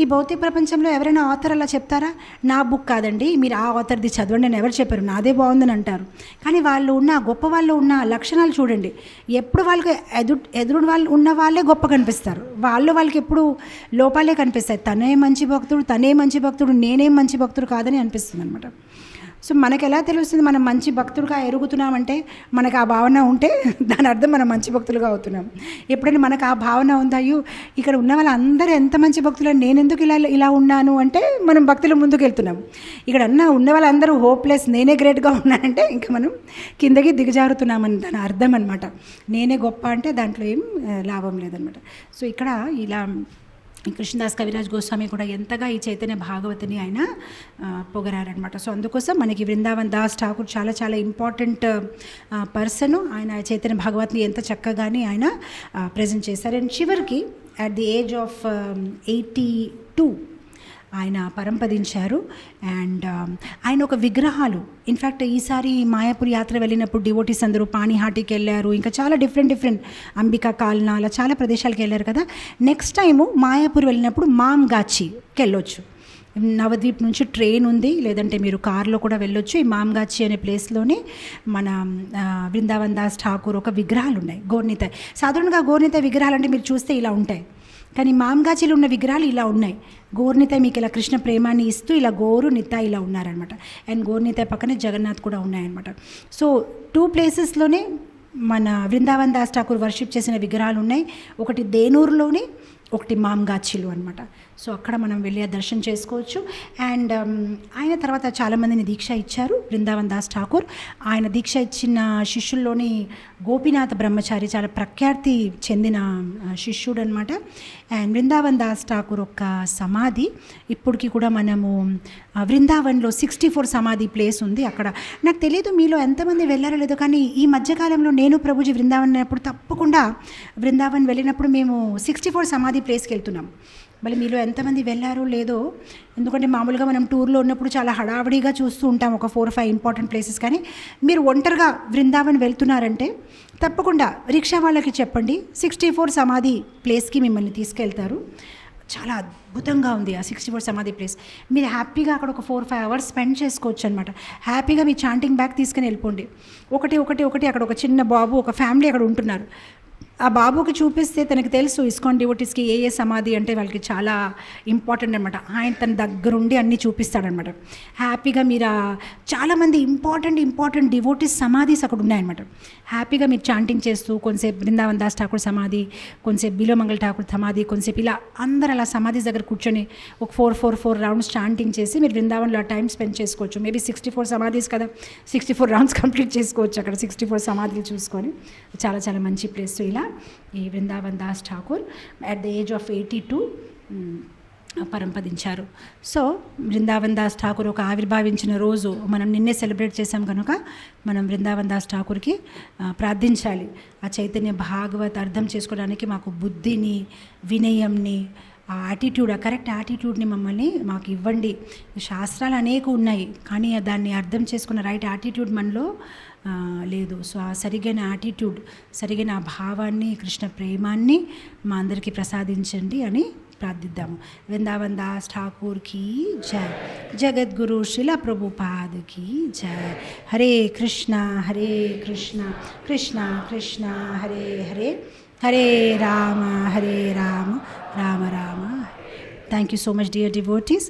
ఈ భౌతిక ప్రపంచంలో ఎవరైనా ఆథర్ అలా చెప్తారా, నా బుక్ కాదండి మీరు ఆ ఆథర్ది చదవండి అని ఎవరు చెప్పారు, నాదే బాగుందని అంటారు. కానీ వాళ్ళు ఉన్న గొప్ప వాళ్ళు ఉన్న లక్షణాలు చూడండి, ఎప్పుడు వాళ్ళకి ఎదురు వాళ్ళు ఉన్న వాళ్ళే గొప్ప కనిపిస్తారు, వాళ్ళకి ఎప్పుడు లోపాలే కనిపిస్తాయి. తనే మంచి భక్తుడు నేనేం మంచి భక్తుడు కాదని అనిపిస్తుంది అనమాట. సో మనకు ఎలా తెలుస్తుంది మనం మంచి భక్తులుగా ఎరుగుతున్నామంటే, మనకు ఆ భావన ఉంటే దాని అర్థం మనం మంచి భక్తులుగా అవుతున్నాం. ఎప్పుడైనా మనకు ఆ భావన ఉందాయో ఇక్కడ ఉన్న వాళ్ళందరూ ఎంత మంచి భక్తులు, నేను ఎందుకు ఇలా ఉన్నాను అంటే మనం భక్తులు ముందుకు వెళ్తున్నాం. ఇక్కడ ఉన్న వాళ్ళందరూ హోప్లెస్, నేనే గ్రేట్గా ఉన్నానంటే ఇంకా మనం కిందకి దిగజారుతున్నామని దాని అర్థం అనమాట. నేనే గొప్ప అంటే దాంట్లో ఏం లాభం లేదనమాట. సో ఇక్కడ ఇలా కృష్ణదాస్ కవిరాజ్ గోస్వామి కూడా ఎంతగా ఈ చైతన్య భాగవతిని ఆయన పొగరారనమాట. సో అందుకోసం మనకి బృందావన్ దాస్ ఠాకూర్ చాలా చాలా ఇంపార్టెంట్ పర్సను. ఆయన చైతన్య భాగవతిని ఎంత చక్కగానే ఆయన ప్రజెంట్ చేశారు. అండ్ చివరికి అట్ ది ఏజ్ ఆఫ్ 82 ఆయన పరంపదించారు. అండ్ ఆయన ఒక విగ్రహాలు, ఇన్ఫ్యాక్ట్ ఈసారి మాయాపూర్ యాత్ర వెళ్ళినప్పుడు డివోటీస్ అందరూ పాణిహాటికి వెళ్ళారు, ఇంకా చాలా డిఫరెంట్ అంబికా కాల్నా, అలా చాలా ప్రదేశాలకు వెళ్ళారు కదా. నెక్స్ట్ టైము మాయాపూర్ వెళ్ళినప్పుడు మామ్గాచికి వెళ్ళొచ్చు. నవద్వీప్ నుంచి ట్రైన్ ఉంది, లేదంటే మీరు కార్లో కూడా వెళ్ళొచ్చు. ఈ మామ్గాచి అనే ప్లేస్లోనే మన బృందావన్ దాస్ ఠాకూర్ ఒక విగ్రహాలు ఉన్నాయి, గోర్నితాయ్. సాధారణంగా గోర్నితాయ్ విగ్రహాలు అంటే మీరు చూస్తే ఇలా ఉంటాయి, కానీ మామ్గాచిలో ఉన్న విగ్రహాలు ఇలా ఉన్నాయి. గోర్నితాయ్ మీకు ఇలా కృష్ణ ప్రేమాన్ని ఇస్తూ ఇలా గోరు నితాయ్ ఇలా ఉన్నారనమాట. అండ్ గోర్నితాయ్ పక్కనే జగన్నాథ్ కూడా ఉన్నాయన్నమాట. సో 2 ప్లేసెస్లోనే మన బృందావన్ దాస్ ఠాకూర్ వర్షిప్ చేసిన విగ్రహాలు ఉన్నాయి. ఒకటి దేనూరులోనే, ఒకటి మామ్గాచిలో అనమాట. సో అక్కడ మనం వెళ్ళి దర్శనం చేసుకోవచ్చు. అండ్ ఆయన తర్వాత చాలామందిని దీక్ష ఇచ్చారు బృందావన్ దాస్ ఠాకూర్. ఆయన దీక్ష ఇచ్చిన శిష్యుల్లోని గోపీనాథ్ బ్రహ్మచారి చాలా ప్రఖ్యాతి చెందిన శిష్యుడు అనమాట. అండ్ బృందావన్ దాస్ ఠాకూర్ ఒక సమాధి ఇప్పటికీ కూడా మనము బృందావన్లో 64 సమాధి ప్లేస్ ఉంది. అక్కడ నాకు తెలియదు మీలో ఎంతమంది వెళ్ళారో లేదో, కానీ ఈ మధ్యకాలంలో నేను ప్రభుజీ బృందావన్ వెళ్ళినప్పుడు తప్పకుండా బృందావన్ వెళ్ళినప్పుడు మేము 64 సమాధి ప్లేస్కి వెళ్తున్నాం. మళ్ళీ మీలో ఎంతమంది వెళ్ళారో లేదో, ఎందుకంటే మామూలుగా మనం టూర్లో ఉన్నప్పుడు చాలా హడావిడిగా చూస్తూ ఉంటాం ఒక 4-5 ఇంపార్టెంట్ ప్లేసెస్. కానీ మీరు ఒంటరిగా బృందావన్ వెళ్తున్నారంటే తప్పకుండా రిక్షా వాళ్ళకి చెప్పండి, 64 సమాధి ప్లేస్కి మిమ్మల్ని తీసుకెళ్తారు. చాలా అద్భుతంగా ఉంది ఆ 64 సమాధి ప్లేస్. మీరు హ్యాపీగా అక్కడ ఒక 4-5 అవర్స్ స్పెండ్ చేసుకోవచ్చు అనమాట. హ్యాపీగా మీ చాంటింగ్ బ్యాగ్ తీసుకుని వెళ్ళిపోండి. ఒకటి అక్కడ ఒక చిన్న బాబు, ఒక ఫ్యామిలీ అక్కడ ఉంటున్నారు. ఆ బాబుకి చూపిస్తే తనకు తెలుసు ఇస్కాన్ డివోటీస్కి ఏ సమాధి అంటే వాళ్ళకి చాలా ఇంపార్టెంట్ అనమాట. ఆయన తన దగ్గరుండి అన్నీ చూపిస్తాడనమాట. హ్యాపీగా మీరు చాలామంది ఇంపార్టెంట్ డివోటీస్ సమాధీస్ అక్కడ ఉన్నాయన్నమాట. హ్యాపీగా మీరు చాంటింగ్ చేస్తూ కొంతసేపు బృందావన్ దాస్ ఠాకూర్ సమాధి, కొంతసేపు బిలోమంగల్ ఠాకూర్ సమాధి, కొంతసేపు ఇలా అందరు అలా సమాధి దగ్గర కూర్చొని ఒక 4 రౌండ్స్ చాంటింగ్ చేసి మీరు బృందావన్లో టైం స్పెండ్ చేసుకోవచ్చు. మేబీ 64 సమాధీస్ కదా, 64 రౌండ్స్ కంప్లీట్ చేసుకోవచ్చు అక్కడ 64 సమాధులు చూసుకొని. చాలా చాలా మంచి ప్లేస్. ఇలా ఈ Vrindavan Das Thakur at the age of 82 పరంపదించారు. సో బృందావన్ దాస్ ఠాకూర్ ఒక ఆవిర్భావించిన రోజు మనం నిన్నే సెలబ్రేట్ చేసాం కనుక మనం బృందావన్ దాస్ ఠాకూర్కి ప్రార్థించాలి. ఆ చైతన్య భాగవత్ అర్థం చేసుకోవడానికి మాకు బుద్ధిని, వినయంని, ఆ యాటిట్యూడ్, ఆ కరెక్ట్ యాటిట్యూడ్ని మాకు ఇవ్వండి. శాస్త్రాలు అనేక ఉన్నాయి, కానీ దాన్ని అర్థం చేసుకున్న రైట్ యాటిట్యూడ్ మనలో లేదు. సో ఆ సరిగైన యాటిట్యూడ్, సరిగైన ఆ భావాన్ని, కృష్ణ ప్రేమాన్ని మా అందరికీ ప్రసాదించండి అని ప్రార్థిద్దాము. బృందావన్ దాస్ ఠాకూర్ కీ జై, జగద్గురు శిలా ప్రభుపాద్ కీ జై. Hare Krishna Krishna Krishna Hare Hare, Hare Rama Rama Rama. Thank you so much, dear devotees.